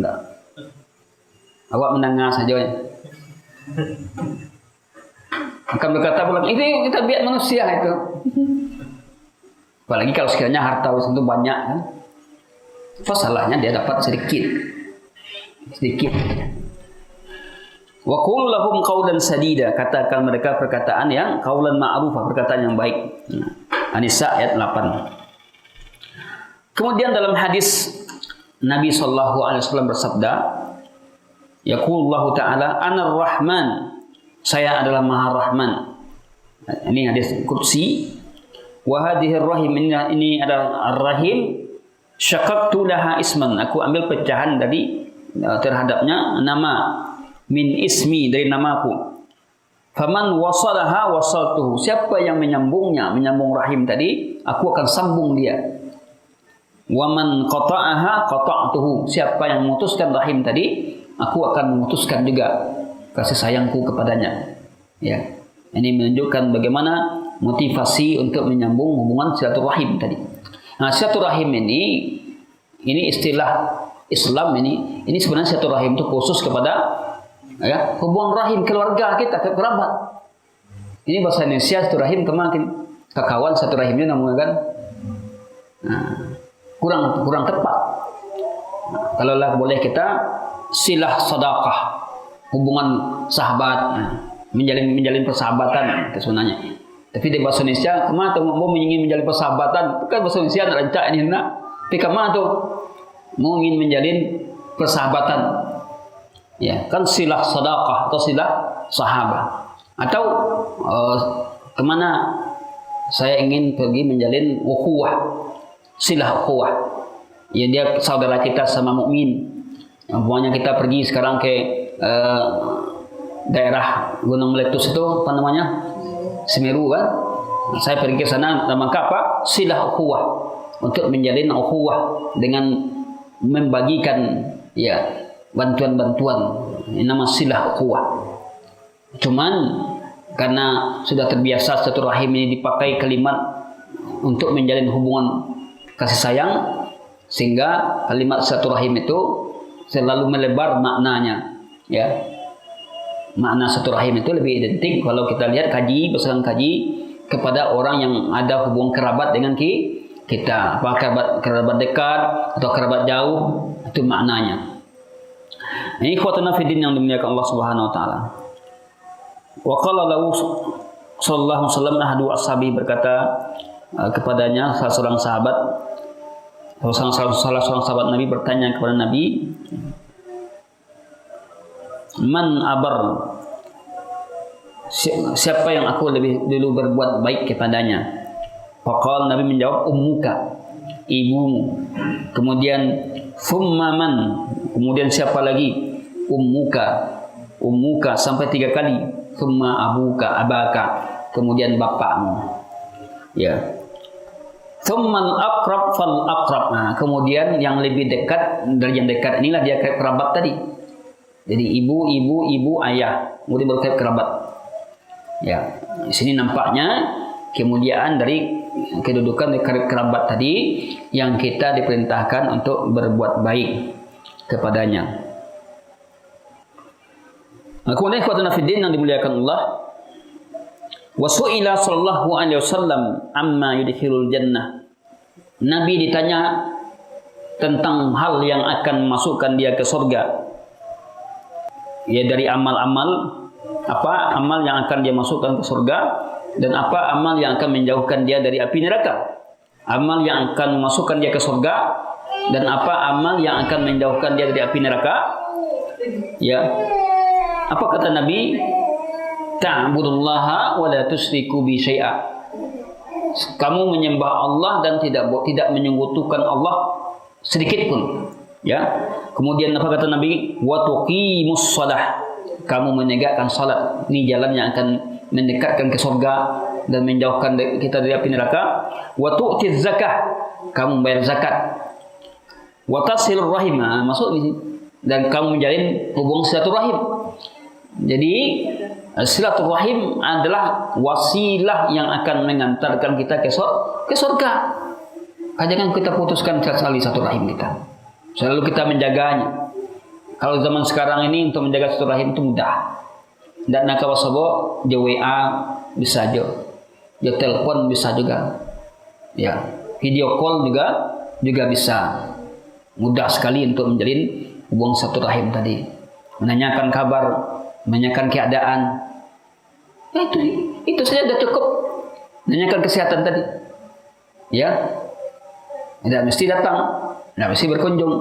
Enggak. Awak mendengar saja ya. Akan berkata belakang, ini kita biar manusia itu. Apalagi kalau sekiranya harta warisan itu banyak kan. Apa salahnya dia dapat sedikit. Wa qulu lahum qawlan sadida, katakan mereka perkataan yang qaulan ma'rufah, perkataan yang baik. An-Nisa ayat 8. Kemudian dalam hadis Nabi sallallahu alaihi wasallam bersabda, yaqulullahu ta'ala anar rahman, saya adalah Maha Rahman. Ini hadis qudsi. Wa hadhihi rahim, ini adalah ar-rahim, syaqaqtu laha isman, aku ambil pecahan dari terhadapnya nama, min ismi, dari namaku. Faman wasalaha wasaltuhu, siapa yang menyambungnya, menyambung rahim tadi, aku akan sambung dia. Waman qata'aha qata'tuhu, siapa yang memutuskan rahim tadi, aku akan memutuskan juga kasih sayangku kepadanya. Ya, ini menunjukkan bagaimana motivasi untuk menyambung hubungan silaturahim tadi. Nah, silaturahim ini istilah Islam ini sebenarnya silaturahim itu khusus kepada ya hubungan rahim keluarga kita, ke kerabat. Ini bahasa Indonesia silaturahim kemakin kakawan silaturahimnya namanya kan. Nah, kurang tepat. Nah, kalau lah boleh kita silah sedekah, hubungan sahabat, menjalin persahabatan itu sebenarnya. Tapi di bahasa Indonesia, kemana tuh mau ingin menjalin persahabatan? Itu kan bahasa Indonesia nak rancak ini nak. Tapi kemana tuh mau ingin menjalin persahabatan? Ya, kan silah sedekah atau silah sahabat. Atau kemana saya ingin pergi menjalin ukhuwah, silah ukhuwah. Ya dia saudara kita sama mukmin. Umpamanya kita pergi sekarang ke daerah Gunung Meletus itu apa namanya? Semeru kan? Saya pergi ke sana dalam rangka apa? Silah ukhuwah, untuk menjalin ukhuwah dengan membagikan ya bantuan-bantuan. Ini nama silah ukhuwah. Cuman karena sudah terbiasa silaturahim ini dipakai kalimat untuk menjalin hubungan kasih sayang, sehingga kalimat silaturahim itu selalu melebar maknanya, ya. Makna silaturahim itu lebih identik kalau kita lihat berdasarkan kaji kepada orang yang ada hubungan kerabat dengan kita, apa kerabat dekat atau kerabat jauh, itu maknanya. Ini ikhwatuna fiddin yang dimuliakan Allah Subhanahu wa taala. Wa qala lahu sallallahu alaihi wasallam ahadu ashabi, berkata kepadanya salah seorang sahabat Nabi bertanya kepada Nabi, man abar, siapa yang aku lebih dulu berbuat baik kepadanya? Faqal, Nabi menjawab, ummuka, ibumu. Kemudian thumma man, kemudian siapa lagi? Ummuka sampai 3 kali. Thumma abuka, abaka, kemudian bapakmu. Ya. Thumman aqrab fal aqrab. Nah, kemudian yang lebih dekat dari yang dekat inilah dia kerabat tadi. Jadi ibu, ayah, kemudian baru kerabat. Ya, di sini nampaknya kemuliaan dari kedudukan dari kerabat tadi yang kita diperintahkan untuk berbuat baik kepadanya. Kemudian ikhwatana fiddin yang dimuliakan Allah, wa su'ila sallallahu alaihi wasallam amma yudkhilul jannah. Nabi ditanya tentang hal yang akan memasukkan dia ke surga. Ya, dari amal-amal, apa amal yang akan dia masukkan ke surga dan apa amal yang akan menjauhkan dia dari api neraka. Amal yang akan memasukkan dia ke surga dan apa amal yang akan menjauhkan dia dari api neraka. Ya. Apa kata Nabi? Ta'budullaha wa la tusyriku bi syai'a. Kamu menyembah Allah dan tidak menyekutukan Allah sedikit pun. Ya. Kemudian apa kata Nabi? Wa tuqimus shalah. Kamu menegakkan salat. Ini jalan yang akan mendekatkan ke surga dan menjauhkan kita dari api neraka. Wa tu'tiz zakah. Kamu bayar zakat. Wa tasilur rahim. Masuk di sini. Dan kamu menjalin hubungan silaturahim. Jadi silaturahim adalah wasilah yang akan mengantarkan kita ke surga. Jangan kita putuskan tali satu rahim kita. Selalu kita menjaganya. Kalau zaman sekarang ini untuk menjaga satu rahim itu mudah. Dan nak wasabo, dia WA bisa aja, dia telepon bisa juga, ya video call juga bisa. Mudah sekali untuk menjalin hubungan satu rahim tadi. Menanyakan kabar, menanyakan keadaan. Ya, itu saja sudah cukup. Menanyakan kesehatan tadi. Ya. Tidak mesti datang, tidak mesti berkunjung.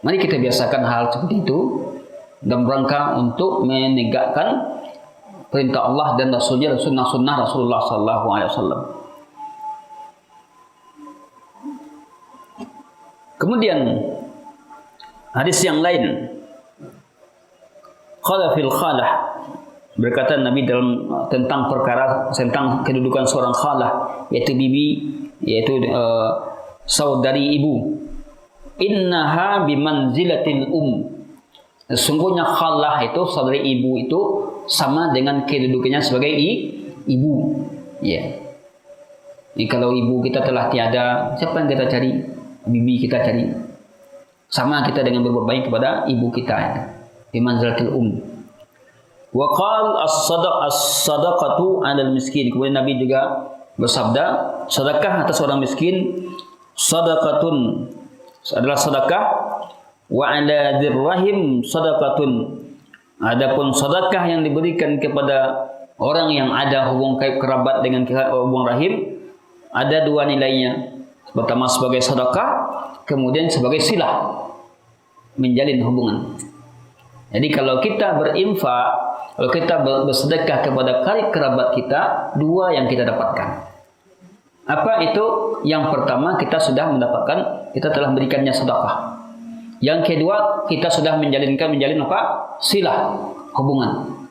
Mari kita biasakan hal seperti itu dalam rangka untuk menegakkan perintah Allah dan Rasulnya dan sunnah-sunnah Rasulullah Sallallahu Alaihi Wasallam. Kemudian hadis yang lain, qala fil khalah, berkata Nabi dalam tentang perkara tentang kedudukan seorang khalah, yaitu bibi, yaitu saudari ibu. Innaha bimanzilatil sesungguhnya khalah itu saudari ibu itu sama dengan kedudukannya sebagai ibu. Ya. Ini kalau ibu kita telah tiada, siapa yang kita cari? Bibi kita cari. Sama kita dengan berbuat baik kepada ibu kita. Bimanzilatil Wa qala as-sadaqatu 'alal miskin. Kemudian Nabi juga bersabda, sedekah atas orang miskin sadaqatun adalah sedekah, wa 'ala dzirrahim sadaqatun. Adapun sedekah yang diberikan kepada orang yang ada hubungan kerabat dengan hubungan rahim ada dua nilainya. Pertama sebagai sedekah, kemudian sebagai silah, menjalin hubungan. Jadi kalau kita berinfak, kalau kita bersedekah kepada karib kerabat kita, dua yang kita dapatkan. Apa itu? Yang pertama kita sudah mendapatkan, kita telah memberikannya sedekah. Yang kedua kita sudah menjalin apa? Silah, hubungan.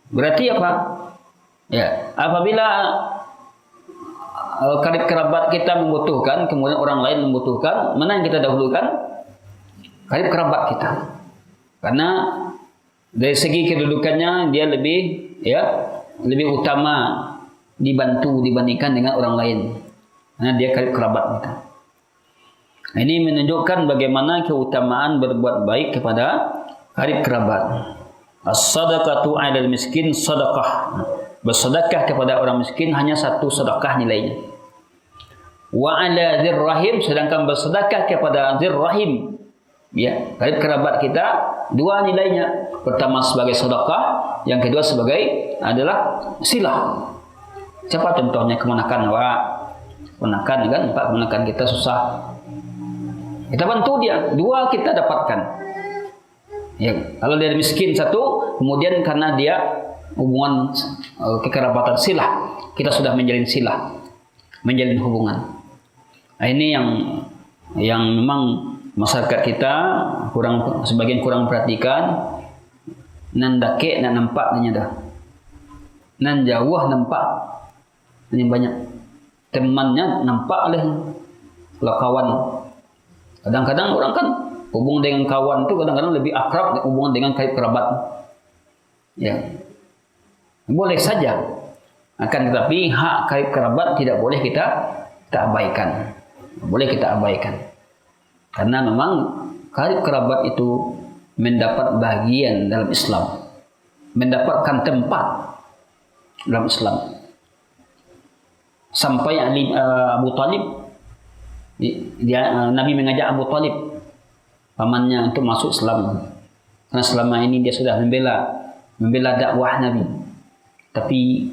Berarti apa? Ya, apabila karib kerabat kita membutuhkan, kemudian orang lain membutuhkan, mana yang kita dahulukan? Karib kerabat kita. Karena dari segi kedudukannya dia lebih utama dibantu dibandingkan dengan orang lain. Karena dia karib kerabat kita. Nah, ini menunjukkan bagaimana keutamaan berbuat baik kepada karib kerabat. As-sadaqatu 'alal miskin sadaqah. Bersedekah kepada orang miskin hanya satu sedekah nilainya. Wa 'ala dzirrahim, sedangkan bersedekah kepada dzirrahim, ya, karib kerabat kita, dua nilainya. Pertama sebagai sedekah, yang kedua sebagai adalah silah. Siapa contohnya kemenakan, Pak? Kemenakan kan, Pak, kemenakan kita susah. Kita bantu dia, dua kita dapatkan. Ya, kalau dia miskin satu, kemudian karena dia hubungan kekerabatan silah, kita sudah menjalin silah, menjalin hubungan. Nah, ini yang memang masyarakat kita sebagian kurang perhatikan. Nan dake nan nampak nya dah. Nan jauh nampak. Ini banyak temannya nampak oleh kalau kawan. Kadang-kadang orang kan hubungan dengan kawan itu kadang-kadang lebih akrab hubungan dengan karib kerabat. Ya. Boleh saja. Akan tetapi hak karib kerabat tidak boleh kita abaikan. Boleh kita abaikan. Karena memang karib kerabat itu mendapat bagian dalam Islam, mendapatkan tempat dalam Islam. Sampai Abu Talib, Nabi mengajak Abu Talib, pamannya, untuk masuk Islam. Karena selama ini dia sudah membela dakwah Nabi, tapi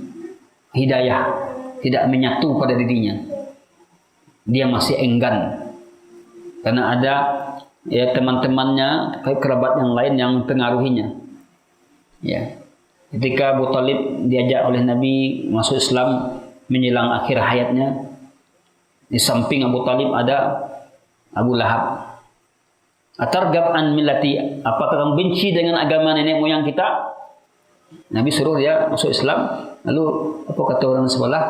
hidayah tidak menyatu pada dirinya. Dia masih enggan karena ada teman-temannya, kerabat yang lain yang mempengaruhinya. Ya, ketika Abu Talib diajak oleh Nabi masuk Islam menjelang akhir hayatnya, di samping Abu Talib ada Abu Lahab. Atargab an millati, apakah kamu benci dengan agama nenek moyang kita? Nabi suruh dia masuk Islam. Lalu apa kata orang sebelah?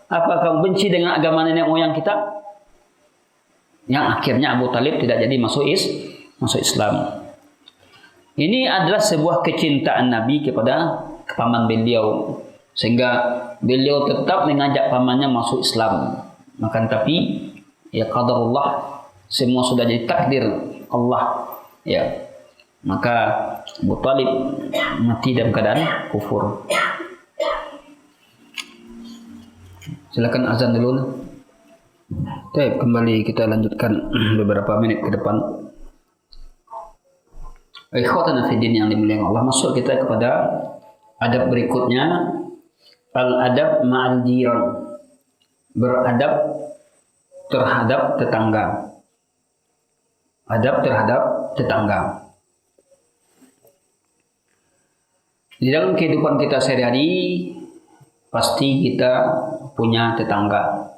Apakah kamu benci dengan agama nenek moyang kita? Yang akhirnya Abu Talib tidak jadi masuk Islam. Ini adalah sebuah kecintaan Nabi kepada paman beliau, sehingga beliau tetap mengajak pamannya masuk Islam. Maka tapi ya qadarullah, semua sudah jadi takdir Allah, ya. Maka Abu Talib mati dalam keadaan kufur. Silakan azan dulu. Baik, kembali kita lanjutkan beberapa menit ke depan. Ikhwatana fi din yang dimuliakan Allah, masuk kita kepada adab berikutnya, al-adab ma'al jiran, beradab terhadap tetangga. Adab terhadap tetangga. Di dalam kehidupan kita sehari-hari pasti kita punya tetangga.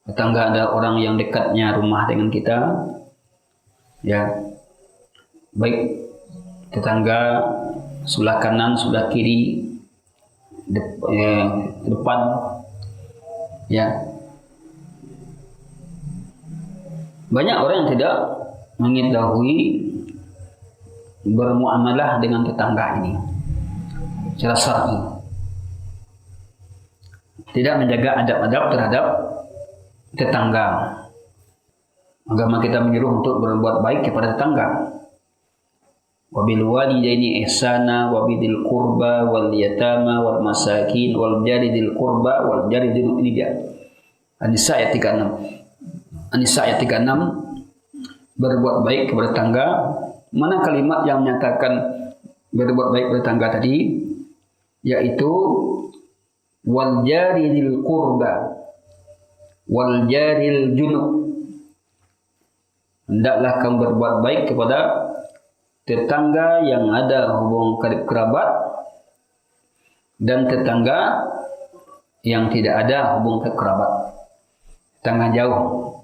Tetangga ada orang yang dekatnya rumah dengan kita, ya, baik tetangga sebelah kanan, sebelah kiri, depan, ya. Banyak orang yang tidak mengetahui bermuamalah dengan tetangga ini secara syar'i, tidak menjaga adab-adab terhadap tetangga. Agama kita menyuruh untuk berbuat baik kepada tetangga. Wabil walidaini ihsana wabidil qurba wal yatama wal masakin wal jari dil qurba wal jari dil inidia. An-Nisa ayat 36. An-Nisa ayat 36, berbuat baik kepada tetangga. Mana kalimat yang menyatakan berbuat baik kepada tetangga tadi? Yaitu wal jari dil qurba wal jaril junub. Hendaklah kamu berbuat baik kepada tetangga yang ada hubungan karib kerabat dan tetangga yang tidak ada hubungan karib kerabat. Tetangga jauh.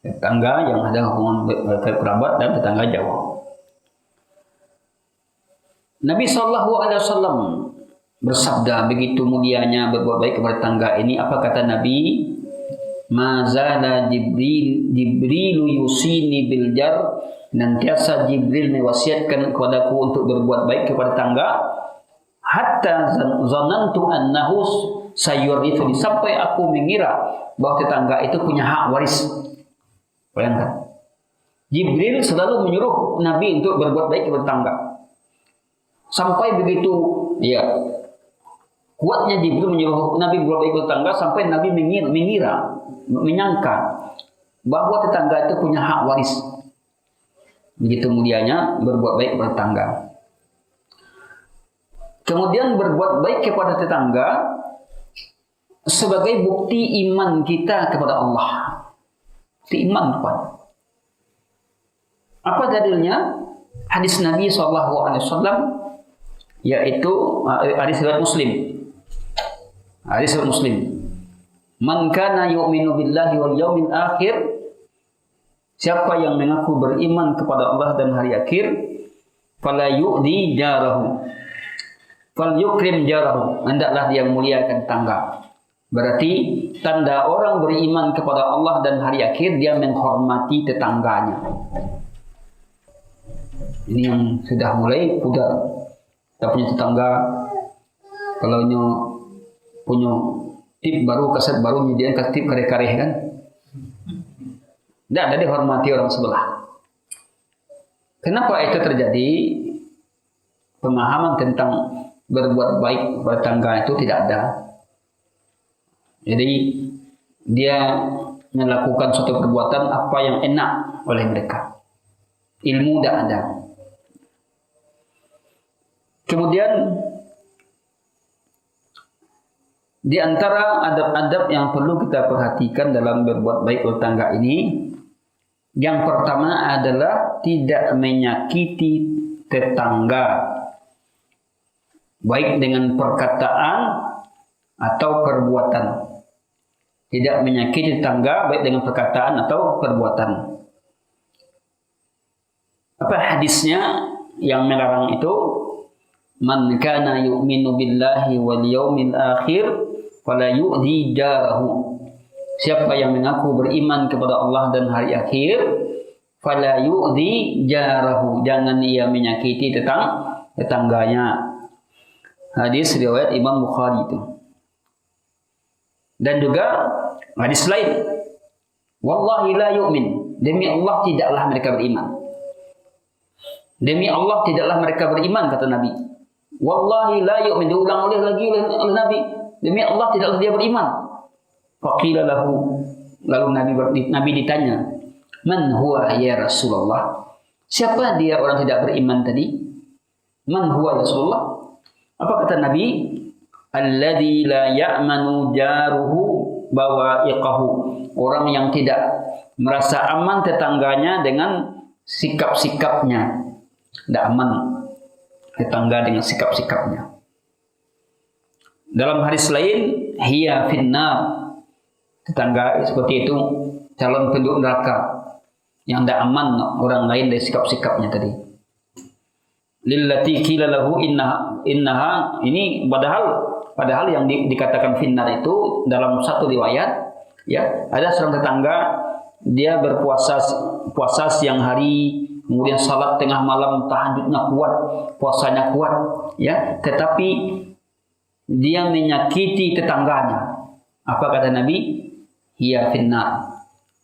Tetangga yang ada hubungan karib kerabat dan tetangga jauh. Nabi SAW bersabda, begitu mulianya berbuat baik kepada tetangga ini. Apa kata Nabi? Mazala Jibrilu yusini bil jar, nantiasa Jibril mewasiatkan kepadaku untuk berbuat baik kepada tetangga, hatta zanantu annahu sayurithu, sampai aku mengira bahwa tetangga itu punya hak waris. Bayangkan, Jibril selalu menyuruh Nabi untuk berbuat baik kepada tetangga. Sampai begitu, ya, kuatnya Jibril menyuruh Nabi berbuat baik kepada tetangga sampai Nabi menyangka bahwa tetangga itu punya hak waris. Begitu mulianya berbuat baik kepada tetangga. Kemudian berbuat baik kepada tetangga sebagai bukti iman kita kepada Allah. Bukti iman kepada. Apa dalilnya? Hadis Nabi SAW, yaitu hadis riwayat Muslim. Hadis riwayat Muslim. Man kana yu'minu billahi wal yaumil akhir, siapa yang mengaku beriman kepada Allah dan hari akhir, fala yu'di jarahu fal yukrim jarahu, hendaklah dia muliakan tetangga. Berarti tanda orang beriman kepada Allah dan hari akhir, dia menghormati tetangganya. Ini yang sudah mulai pudar. Kita punya tetangga, kalau punya tip baru, kaset baru, nyediain kasih tip kare-kare kan. Tidak ada dihormati orang sebelah. Kenapa itu terjadi? Pemahaman tentang berbuat baik bertangga itu tidak ada. Jadi dia melakukan suatu perbuatan apa yang enak oleh mereka. Ilmu tidak ada. Kemudian di antara adab-adab yang perlu kita perhatikan dalam berbuat baik bertangga ini, yang pertama adalah tidak menyakiti tetangga, baik dengan perkataan atau perbuatan. Tidak menyakiti tetangga baik dengan perkataan atau perbuatan. Apa hadisnya yang melarang itu? Man kana yu'minu billahi wal yawmil akhir fala yu'di jarahu. Siapa yang mengaku beriman kepada Allah dan hari akhir, fala yu'di jarahu, jangan ia menyakiti tetangganya. Hadis riwayat Imam Bukhari itu. Dan juga hadis lain, wallahi la yu'min, demi Allah tidaklah mereka beriman. Demi Allah tidaklah mereka beriman, kata Nabi. Wallahi la yu'min, diulang lagi oleh Nabi, demi Allah tidaklah dia beriman. Faqila lahu, lalu Nabi ditanya, man huwa ya Rasulullah? Siapa dia orang tidak beriman tadi? Man huwa ya Rasulullah? Apa kata Nabi? Alladzi la ya'manu jaruhu bawa'iqahu. Orang yang tidak merasa aman tetangganya dengan sikap-sikapnya. Tidak aman tetangga dengan sikap-sikapnya. Dalam hadis lain, hiya finnar. Tetangga seperti itu calon penduduk neraka yang tidak aman orang lain dari sikap-sikapnya tadi. Lillati qila lahu innaha, ini padahal yang dikatakan finnar itu dalam satu riwayat, ya, ada seorang tetangga dia puasa siang hari, kemudian salat tengah malam, tahajudnya kuat, puasanya kuat, ya, tetapi dia menyakiti tetangganya. Apa kata Nabi? Hiya finnar,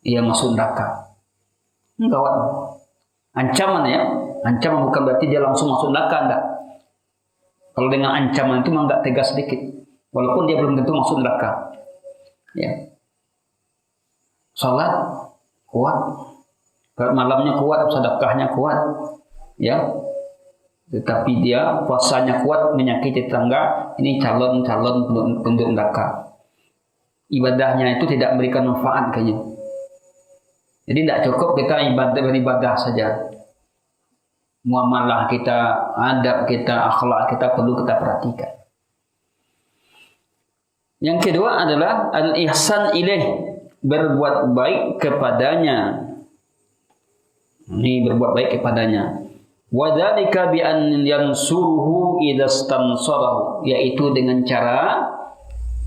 ia masuk neraka. Gawat. Ancaman, ya. Ancaman bukan berarti dia langsung masuk neraka, enggak. Kalau dengan ancaman itu memang enggak tegas sedikit. Walaupun dia belum tentu masuk neraka. Ya. Salat kuat, malamnya kuat, sedekahnya kuat, ya. Tetapi dia puasanya kuat, menyakiti tetangga, ini calon penduduk neraka. Ibadahnya itu tidak memberikan manfaat kayaknya. Jadi tidak cukup kita beribadah saja. Muamalah kita, adab kita, akhlak kita perlu kita perhatikan. Yang kedua adalah al-ihsan ilaih, berbuat baik kepadanya. Ini berbuat baik kepadanya. Wa dzalika bi an yansuruhu idza stansarahu, yaitu dengan cara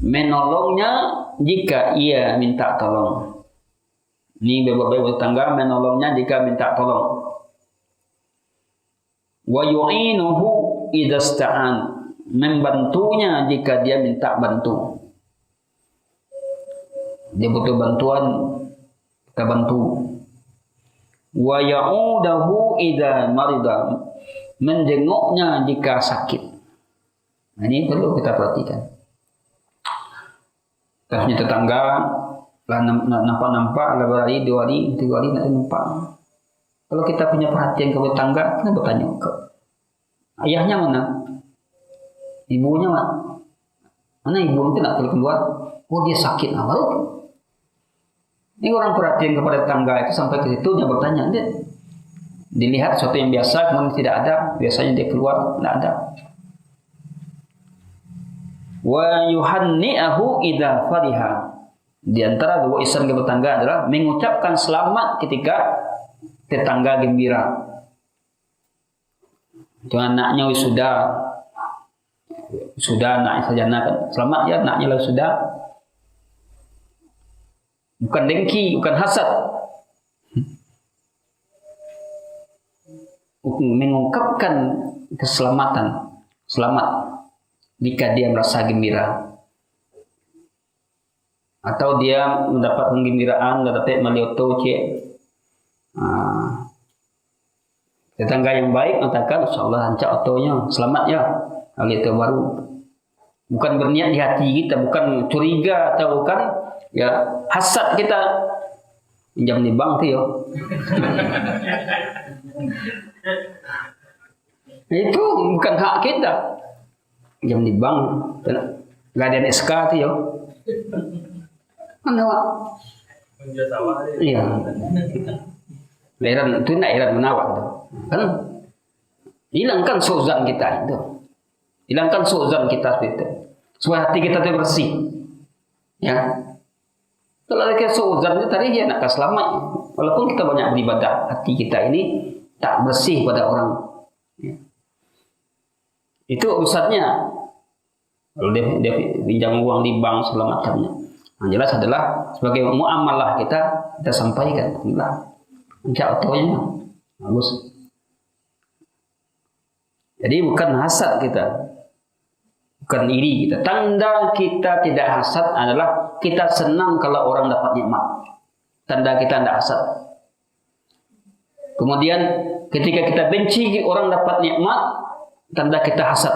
menolongnya jika ia minta tolong. Ini berbuat baik tetangga, menolongnya jika minta tolong. Wa yu'inuhu idza sta'an, membantunya jika dia minta bantu. Dia butuh bantuan, kita bantu. Wa ya'udahu idza marida, menjenguknya jika sakit. Nah, ini perlu kita perhatikan. Punya tetangga lah nampak ada berhari 2 hari 3 hari nak nampak. Kalau kita punya perhatian ke tetangga, kita bertanya ke ayahnya mana, ibunya mana ibu itu nak keluar, oh dia sakit apa? Ini orang perhatian kepada tetangga itu sampai ke situ dia bertanya, dia dilihat sesuatu yang biasa kemudian tidak ada, biasanya dia keluar tidak ada. Wa yuhanni'ahu idza fariha. Di antara dua ihsan ke tetangga adalah mengucapkan selamat ketika tetangga gembira. Itu anaknya sudah anaknya sarjana kan. Selamat ya anaknya lah sudah. Bukan dengki, bukan hasad. Mengungkapkan keselamatan, selamat jika dia merasa gembira, atau dia mendapat penggembiraan, dapat melioto cek Tetangga yang baik mengatakan, insya Allah hancur otonya, selamat ya, kali itu baru. Bukan berniat di hati kita, bukan curiga atau bukan ya hasad kita. Pinjam di bank tuh yo. Itu bukan hak kita. Pinjam di bank, nggak ada SK tuh yo. Mana Pak? Iya. Heran itu nak heran menawak tu. Kan hilangkan suuzan kita itu. Hilangkan suuzan kita itu. Supaya hati kita itu bersih. Ya. Kalau ada suuzan itu tadi dia nak selamat. Walaupun kita banyak beribadah, hati kita ini tak bersih pada orang. Ya. Itu urusannya. Kalau dia pinjam uang di bank segala macamnya. Yang jelas adalah sebagai muamalah kita sampaikan. Alhamdulillah. Encak otonya bagus. Jadi bukan hasad kita, bukan iri kita. Tanda kita tidak hasad adalah kita senang kalau orang dapat nikmat. Tanda kita tidak hasad. Kemudian ketika kita benci orang dapat nikmat, tanda kita hasad.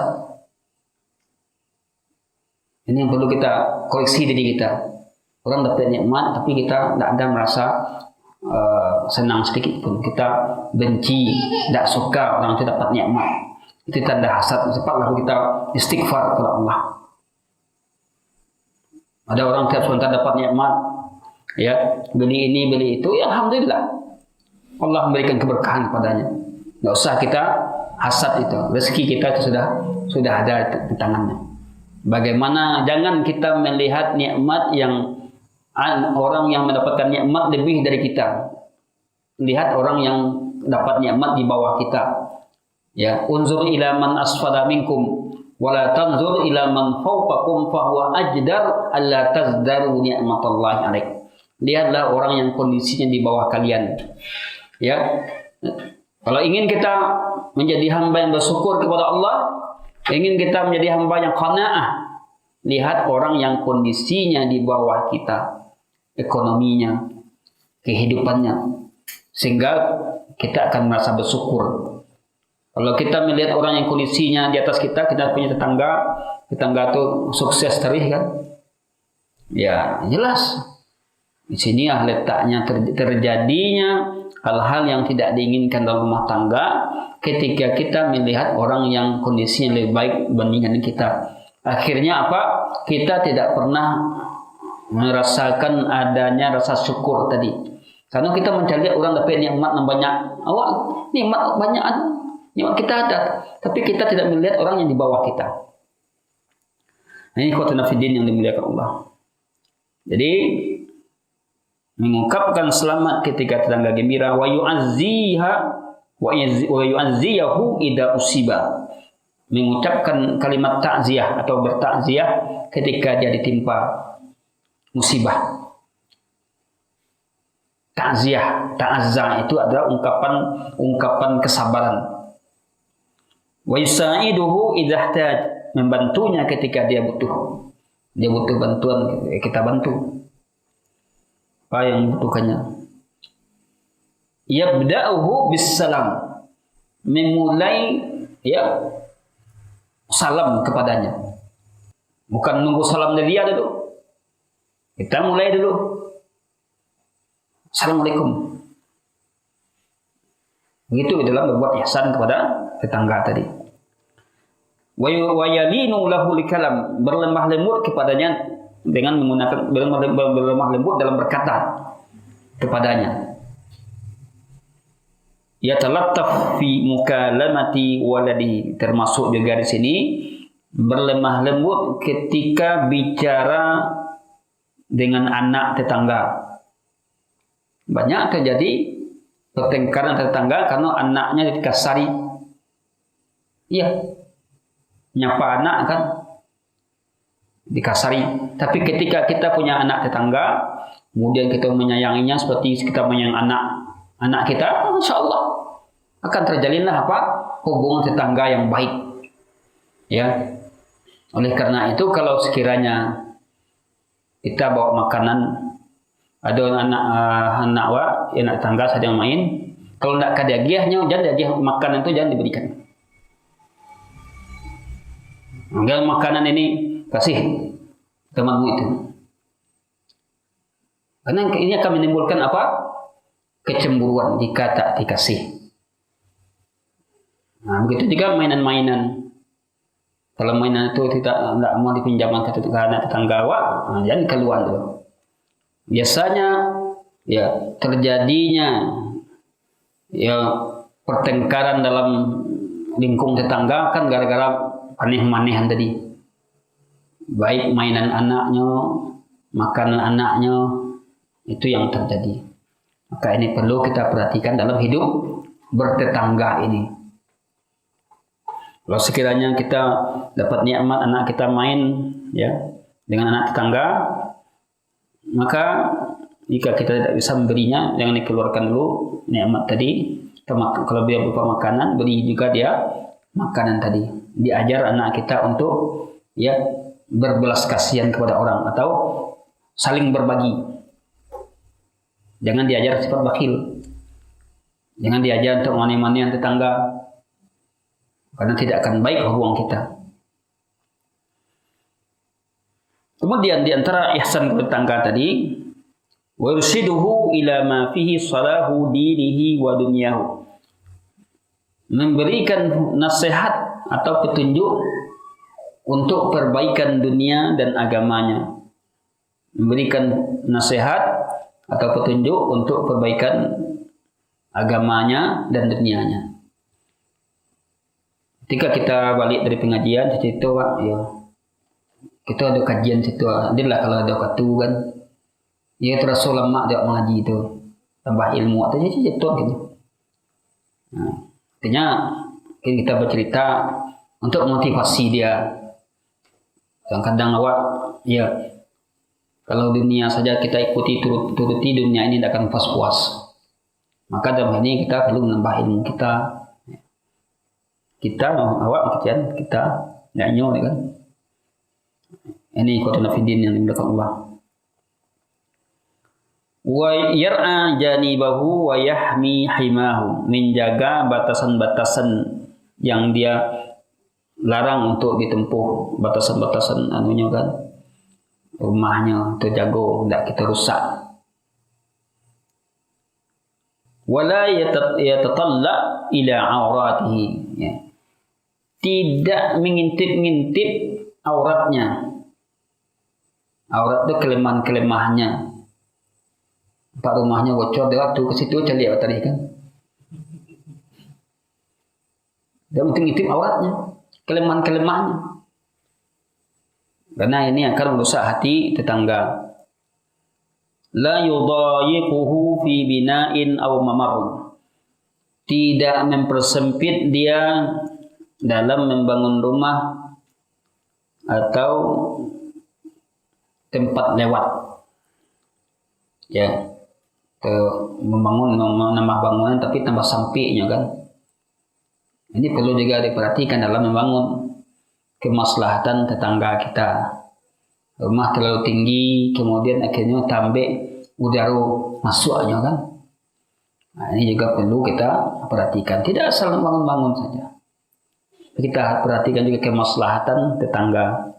Ini yang perlu kita koreksi diri kita. Orang dapat nikmat tapi kita tidak ada merasa senang sedikit pun. Kita benci, tidak suka orang itu dapat nikmat. Itu tanda hasad. Cepatlah kita istighfar kepada Allah. Ada orang tiap sebentar dapat nikmat, ya beli ini beli itu, ya alhamdulillah. Allah memberikan keberkahan kepadanya. Tidak usah kita hasad itu. Rezeki kita itu sudah ada di tangannya. Bagaimana jangan kita melihat nikmat yang orang yang mendapatkan nikmat lebih dari kita. Lihat orang yang dapat nikmat di bawah kita. Ya, unzur ila man asfala minkum wa la tanzur ila man fawqakum fa huwa ajdar alla tazdaru ni'matallahi alaik. Lihatlah orang yang kondisinya di bawah kalian. Ya. Kalau ingin kita menjadi hamba yang bersyukur kepada Allah, ingin kita menjadi hamba yang qanaah, lihat orang yang kondisinya di bawah kita. Ekonominya, kehidupannya, sehingga kita akan merasa bersyukur. Kalau kita melihat orang yang kondisinya di atas kita punya tetangga itu sukses terus kan, ya jelas di sini letaknya terjadinya hal-hal yang tidak diinginkan dalam rumah tangga ketika kita melihat orang yang kondisinya lebih baik dibandingkan kita. Akhirnya apa? Kita tidak pernah merasakan adanya rasa syukur tadi. Karena kita mencari orang dapat nikmat yang banyak. Awak nikmat banyak, nikmat kita ada, tapi kita tidak melihat orang yang di bawah kita. Nah, ini ikhwatuna fiddin yang dimuliakan Allah. Jadi mengungkapkan selamat ketika tetangga gembira, wa yu'azziyahu idza usiba. Mengucapkan kalimat takziah atau bertakziah ketika dia ditimpa musibah. Takziah, ta'azza itu adalah ungkapan kesabaran. Wa yusaiduhu idza ihtaj, membantunya ketika dia butuh. Dia butuh bantuan, kita bantu. Apa yang membutuhkannya? Yabda'uhu bisalam, memulai ya salam kepadanya. Bukan nunggu salam dari dia dulu. Kita mulai dulu. Assalamualaikum. Begitu dalam berbuat ihsan kepada tetangga tadi. Wa yalinu lahu likalam, berlemah lembut kepadanya dengan menggunakan berlemah lembut dalam berkata kepadanya. Yatalattaf fi mukalamati waladi, termasuk juga di sini berlemah lembut ketika bicara dengan anak tetangga. Banyak terjadi pertengkaran tetangga karena anaknya dikasari. Iya, nyapa anak kan dikasari. Tapi ketika kita punya anak tetangga, kemudian kita menyayanginya seperti kita menyayangi anak kita, insya Allah akan terjalinlah apa? Hubungan tetangga yang baik. Ya. Oleh karena itu kalau sekiranya kita bawa makanan, ada anak tetangga sedang main, Kalau tidak kadagiahnya, jangan dagiah makanan itu jangan diberikan. Enggak, makanan ini kasih temanmu itu. Karena ini akan menimbulkan apa? Kecemburuan jika tak dikasih. Nah, begitu juga mainan-mainan. Kalau mainan itu tidak mau dipinjamkan ke anak tetangga, nah, jangan keluar dulu. Biasanya ya terjadinya ya pertengkaran dalam lingkung tetangga kan gara-gara aneh-manehan tadi. Baik mainan anaknya, makanan anaknya, itu yang terjadi. Maka ini perlu kita perhatikan dalam hidup bertetangga ini. Kalau sekiranya kita dapat nikmat anak kita main ya dengan anak tetangga, maka jika kita tidak bisa memberinya, jangan dikeluarkan dulu nikmat tadi. Kalau dia berupa makanan, beri juga dia makanan tadi. Diajar anak kita untuk ya berbelas kasihan kepada orang atau saling berbagi. Jangan diajar sifat bakhil. Jangan diajar untuk mani-manian tetangga. Karena tidak akan baik hubungan kita. Kemudian di antara ihsan kepada tetangga tadi, wa yurshiduhu ila ma fihi salahu dinihi wa dunyahu. Memberikan nasihat atau petunjuk untuk perbaikan dunia dan agamanya. Memberikan nasihat atau petunjuk untuk perbaikan agamanya dan dunianya. Ketika kita balik dari pengajian situ, ya kita ada kajian situ, adalah kalau ada katu kan, ya terasa lama dia mengaji itu, tambah ilmu atau jadi situ gitu. Nah, artinya kita bercerita untuk motivasi dia. Kadang-kadang awak, ya kalau dunia saja kita ikuti turuti dunia ini tidak akan puas-puas. Maka dalam hal ini kita perlu menambah ilmu kita. Kita awak kecian kita nyanyo kan. Ini qadna fiddin yang dimuliakan Allah. Wa yar'a janibahu wa yahmi himahu, menjaga batasan-batasan yang dia larang untuk ditempuh, batasan-batasan anunya kan. Rumahnya terjaga, tidak kita rusak. Wala yatatalla ila auratihi, ya. Tidak mengintip-ngintip auratnya. Aurat itu kelemahan-kelemahannya. Pak rumahnya bocor, dia waktu ke situ lihat tadi kan. Dia mungkin ngintip auratnya, kelemahan-kelemahannya. Karena ini akan merusak hati tetangga. La yudayiquhu fi bina'in aw mamarun. Tidak mempersempit dia dalam membangun rumah atau tempat lewat. Ya, menambah bangunan tapi tambah sampingnya kan. Ini perlu juga diperhatikan dalam membangun kemaslahatan tetangga kita. Rumah terlalu tinggi, kemudian akhirnya tambah udara masuknya kan. Nah, ini juga perlu kita perhatikan. Tidak asal bangun-bangun saja. Kita perhatikan juga kemaslahatan tetangga.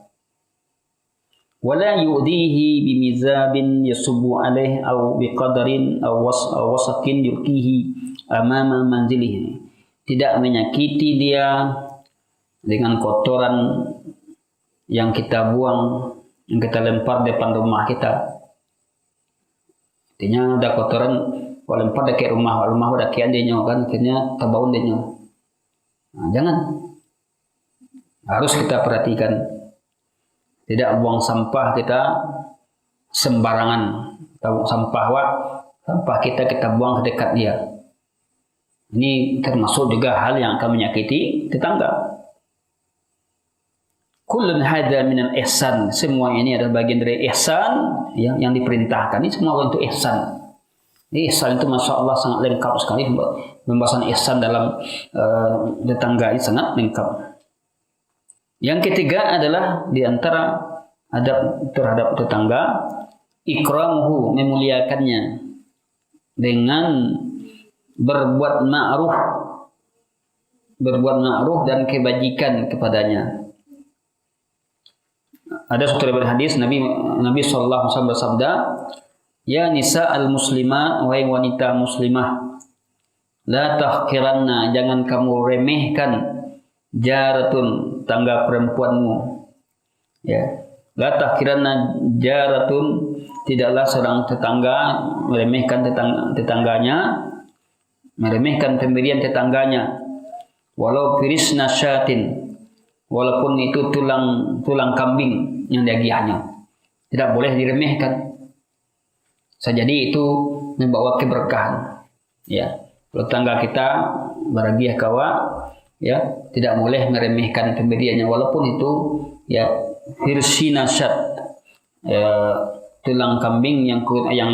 Wala yu'dihi bimizabin yasubu alaih aw biqadarin aw wasakin yulkihi amama manzilihi. Tidak menyakiti dia dengan kotoran yang kita buang, yang kita lempar depan rumah kita. Artinya ada kotoran, kalau lempar dekat rumah udah kian dia kan, akhirnya terbaun dia. Nah, jangan. Harus kita perhatikan. Tidak buang sampah kita sembarangan. Kita buang sampah kita buang ke dekat dia. Ini termasuk juga hal yang akan menyakiti tetangga. Kullun hadza minal ihsan. Semua ini adalah bagian dari ihsan yang diperintahkan. Ini semua untuk ihsan. Ihsan itu Masya Allah sangat lengkap sekali. Pembahasan ihsan dalam tetangga ini sangat lengkap. Yang ketiga adalah di antara adab terhadap tetangga, ikramuhu, memuliakannya dengan berbuat ma'ruf dan kebajikan kepadanya. Ada suatu riwayat hadis Nabi sallallahu alaihi wasallam bersabda, "Ya nisa al-muslimah, wahai wanita muslimah, la tahqiranna, jangan kamu remehkan jaratun, tangga perempuanmu." Ya. La tahqiranna jaratun, tidaklah seorang tetangga meremehkan tetangganya, meremehkan pemberian tetangganya. Walau firisna syatin, walaupun itu tulang kambing yang diagiahnya, tidak boleh diremehkan. Jadi itu membawa keberkahan. Ya, tetangga kita beragiah kawa, ya, tidak boleh meremehkan pemberiannya, walaupun itu ya firsina syat, tulang kambing yang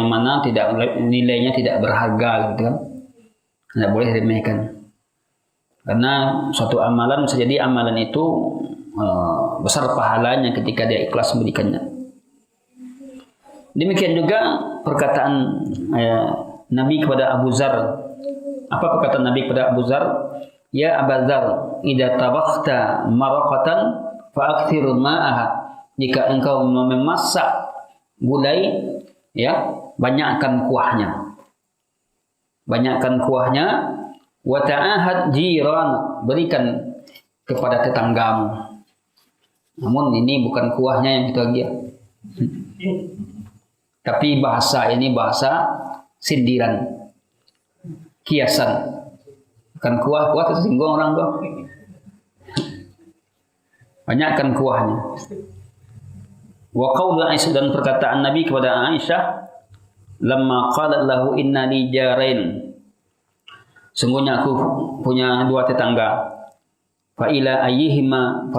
mana tidak nilainya tidak berharga, gitu kan. Tidak boleh diremehkan. Karena suatu amalan bisa jadi amalan itu besar pahalanya ketika dia ikhlas memberikannya. Demikian juga perkataan Nabi kepada Abu Dzar. Apa perkataan Nabi kepada Abu Dzar? Ya Abu Dzar, idza tabakhta maraqatan fa'akthir ma'aha. Jika engkau memasak gulai, ya, banyakkan kuahnya. Banyakkan kuahnya. Wa ta'ahad jiran, berikan kepada tetanggamu. Namun ini bukan kuahnya yang kita bahagia. Tapi bahasa ini bahasa sindiran, kiasan. Bukan kuah tersinggung orang tuh. Banyakkan kuahnya. Wa qaulu Aisyah, dan perkataan Nabi kepada Aisyah, lamma qalat lahu inna li jarain, sungguhnya aku punya dua tetangga. Fa ila ayyuhima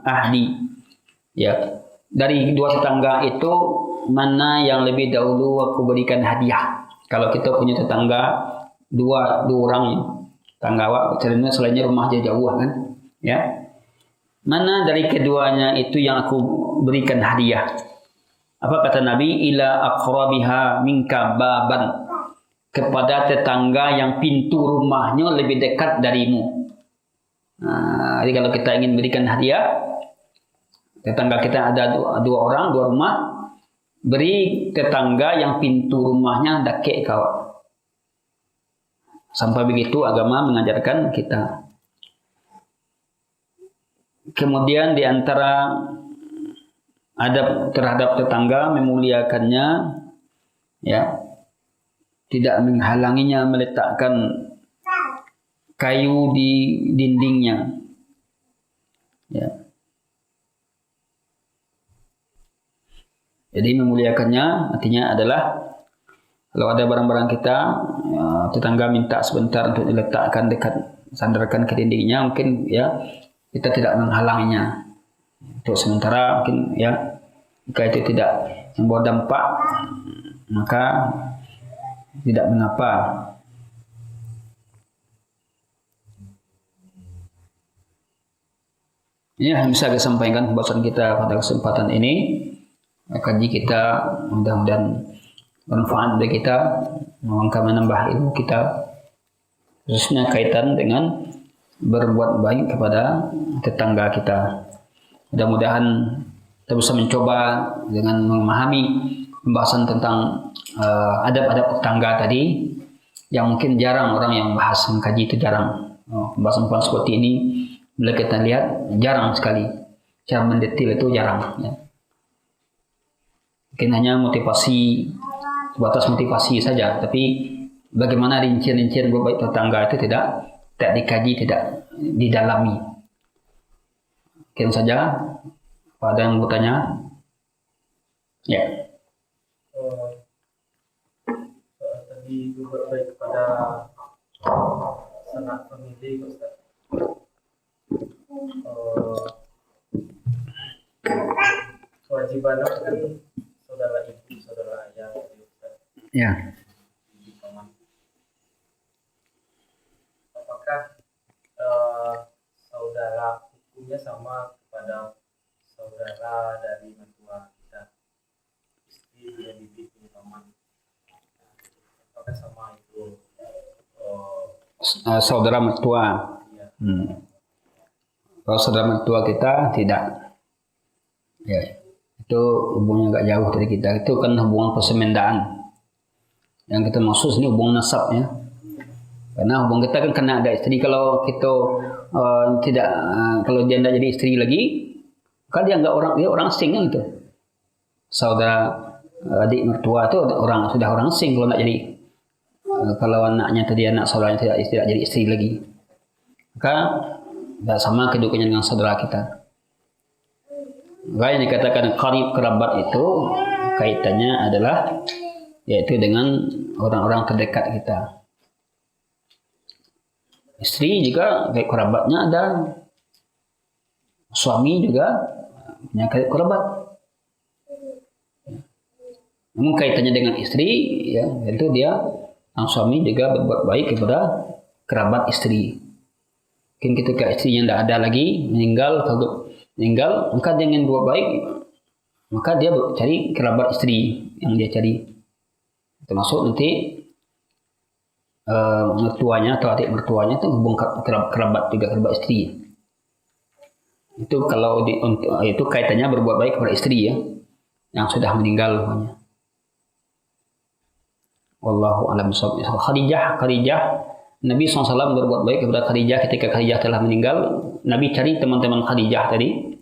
ahdi. Ya, dari dua tetangga itu mana yang lebih dahulu aku berikan hadiah? Kalau kita punya tetangga dua orang ya, tetangga cerita selainnya rumah jauh kan, ya. Mana dari keduanya itu yang aku berikan hadiah? Apa kata Nabi? Ila aqrabiha minka baban, kepada tetangga yang pintu rumahnya lebih dekat darimu. Nah, jadi kalau kita ingin berikan hadiah, tetangga kita ada dua orang, dua rumah, beri tetangga yang pintu rumahnya dekat kau. Sampai begitu agama mengajarkan kita. Kemudian di antara adab terhadap tetangga memuliakannya, ya, tidak menghalanginya meletakkan kayu di dindingnya. Ya. Jadi memuliakannya artinya adalah kalau ada barang-barang kita, ya, tetangga minta sebentar untuk diletakkan dekat, sandarkan ke dindingnya, mungkin ya kita tidak menghalanginya. Untuk sementara mungkin ya, jika itu tidak membawa dampak, maka tidak mengapa. Ini yang bisa saya sampaikan pembahasan kita pada kesempatan ini. Kaji kita mudah-mudahan bermanfaat bagi kita, menambah ilmu kita, khususnya kaitan dengan berbuat baik kepada tetangga kita. Mudah-mudahan kita bisa mencoba dengan memahami pembahasan tentang adab-adab tetangga tadi, yang mungkin jarang orang yang bahas, mengkaji itu jarang. Pembahasan seperti ini bila kita lihat jarang sekali, cara mendetail itu jarang. Ya. Mungkin hanya motivasi, sebatas motivasi saja, tapi bagaimana rincian-rincian berbaik tetangga itu tidak dikaji, tidak didalami. Mungkin saja ada yang bertanya. Ya. Tadi berbuat baik kepada sanak famili, Ustaz. Kewajiban kan saudara ibu, saudara ayah, Ustaz. Ya. Apakah saudara hukumnya sama kepada saudara dari mertua kita, istri dan bibi punya paman? Apakah sama itu saudara mertua. Kalau saudara mertua kita tidak, ya itu hubungannya agak jauh dari kita. Itu kan hubungan persemendaan. Yang kita maksud ini hubungan nasab ya. Karena hubungan kita kan kena ada istri. Kalau kita tidak, kalau dia tidak jadi istri lagi, maka dia orang asing kan itu. Saudara adik mertua itu sudah orang asing kalau tidak jadi. Kalau anaknya tadi anak saudaranya tidak jadi istri lagi, maka tidak sama kedudukannya dengan saudara kita. Maka yang dikatakan qarib kerabat itu kaitannya adalah yaitu dengan orang-orang terdekat kita. Istri juga kayak kerabatnya ada, suami juga punya kayak kerabat. Namun kaitannya dengan istri, ya itu dia suami juga berbuat baik kepada kerabat istri. Mungkin ketika istrinya tidak ada lagi, meninggal, maka dia ingin berbuat baik, maka dia cari kerabat istri yang dia cari. Termasuk nanti mertuanya atau adik mertuanya itu hubung kerabat juga kerabat istri. Itu kalau itu kaitannya berbuat baik kepada istri ya yang sudah meninggal namanya. Wallahu a'lam bishawab. Khadijah Nabi SAW berbuat baik kepada Khadijah ketika Khadijah telah meninggal. Nabi cari teman-teman Khadijah tadi,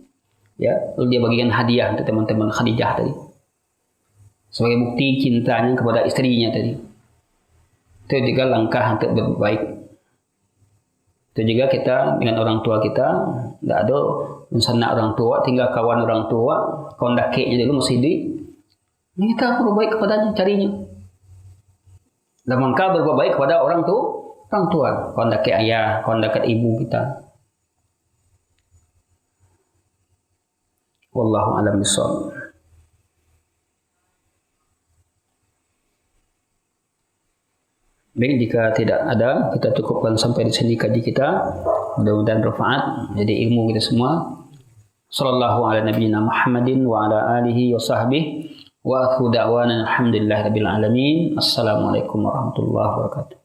ya, lalu dia bagikan hadiah untuk teman-teman Khadijah tadi sebagai bukti cintanya kepada istrinya tadi. Itu juga langkah untuk berbuat baik. Itu juga kita dengan orang tua kita, tidak ada misalnya orang tua, tinggal kawan orang tua, kawan dakeknya dulu masih hidup. Ini kita berbuat baik kepadanya, carinya. Dan maka berbuat baik kepada orang tua, kawan dakek ayah, kawan dekat ibu kita. Wallahu a'lam bishawab. Baik, jika tidak ada, kita cukupkan sampai di sini kaji kita. Mudah-mudahan bermanfaat jadi ilmu kita semua. Sallallahu ala nabiyyina Muhammadin wa ala alihi wa sahbihi wa akhiru da'wana alhamdulillahirabbil alamin. Assalamualaikum warahmatullahi wabarakatuh.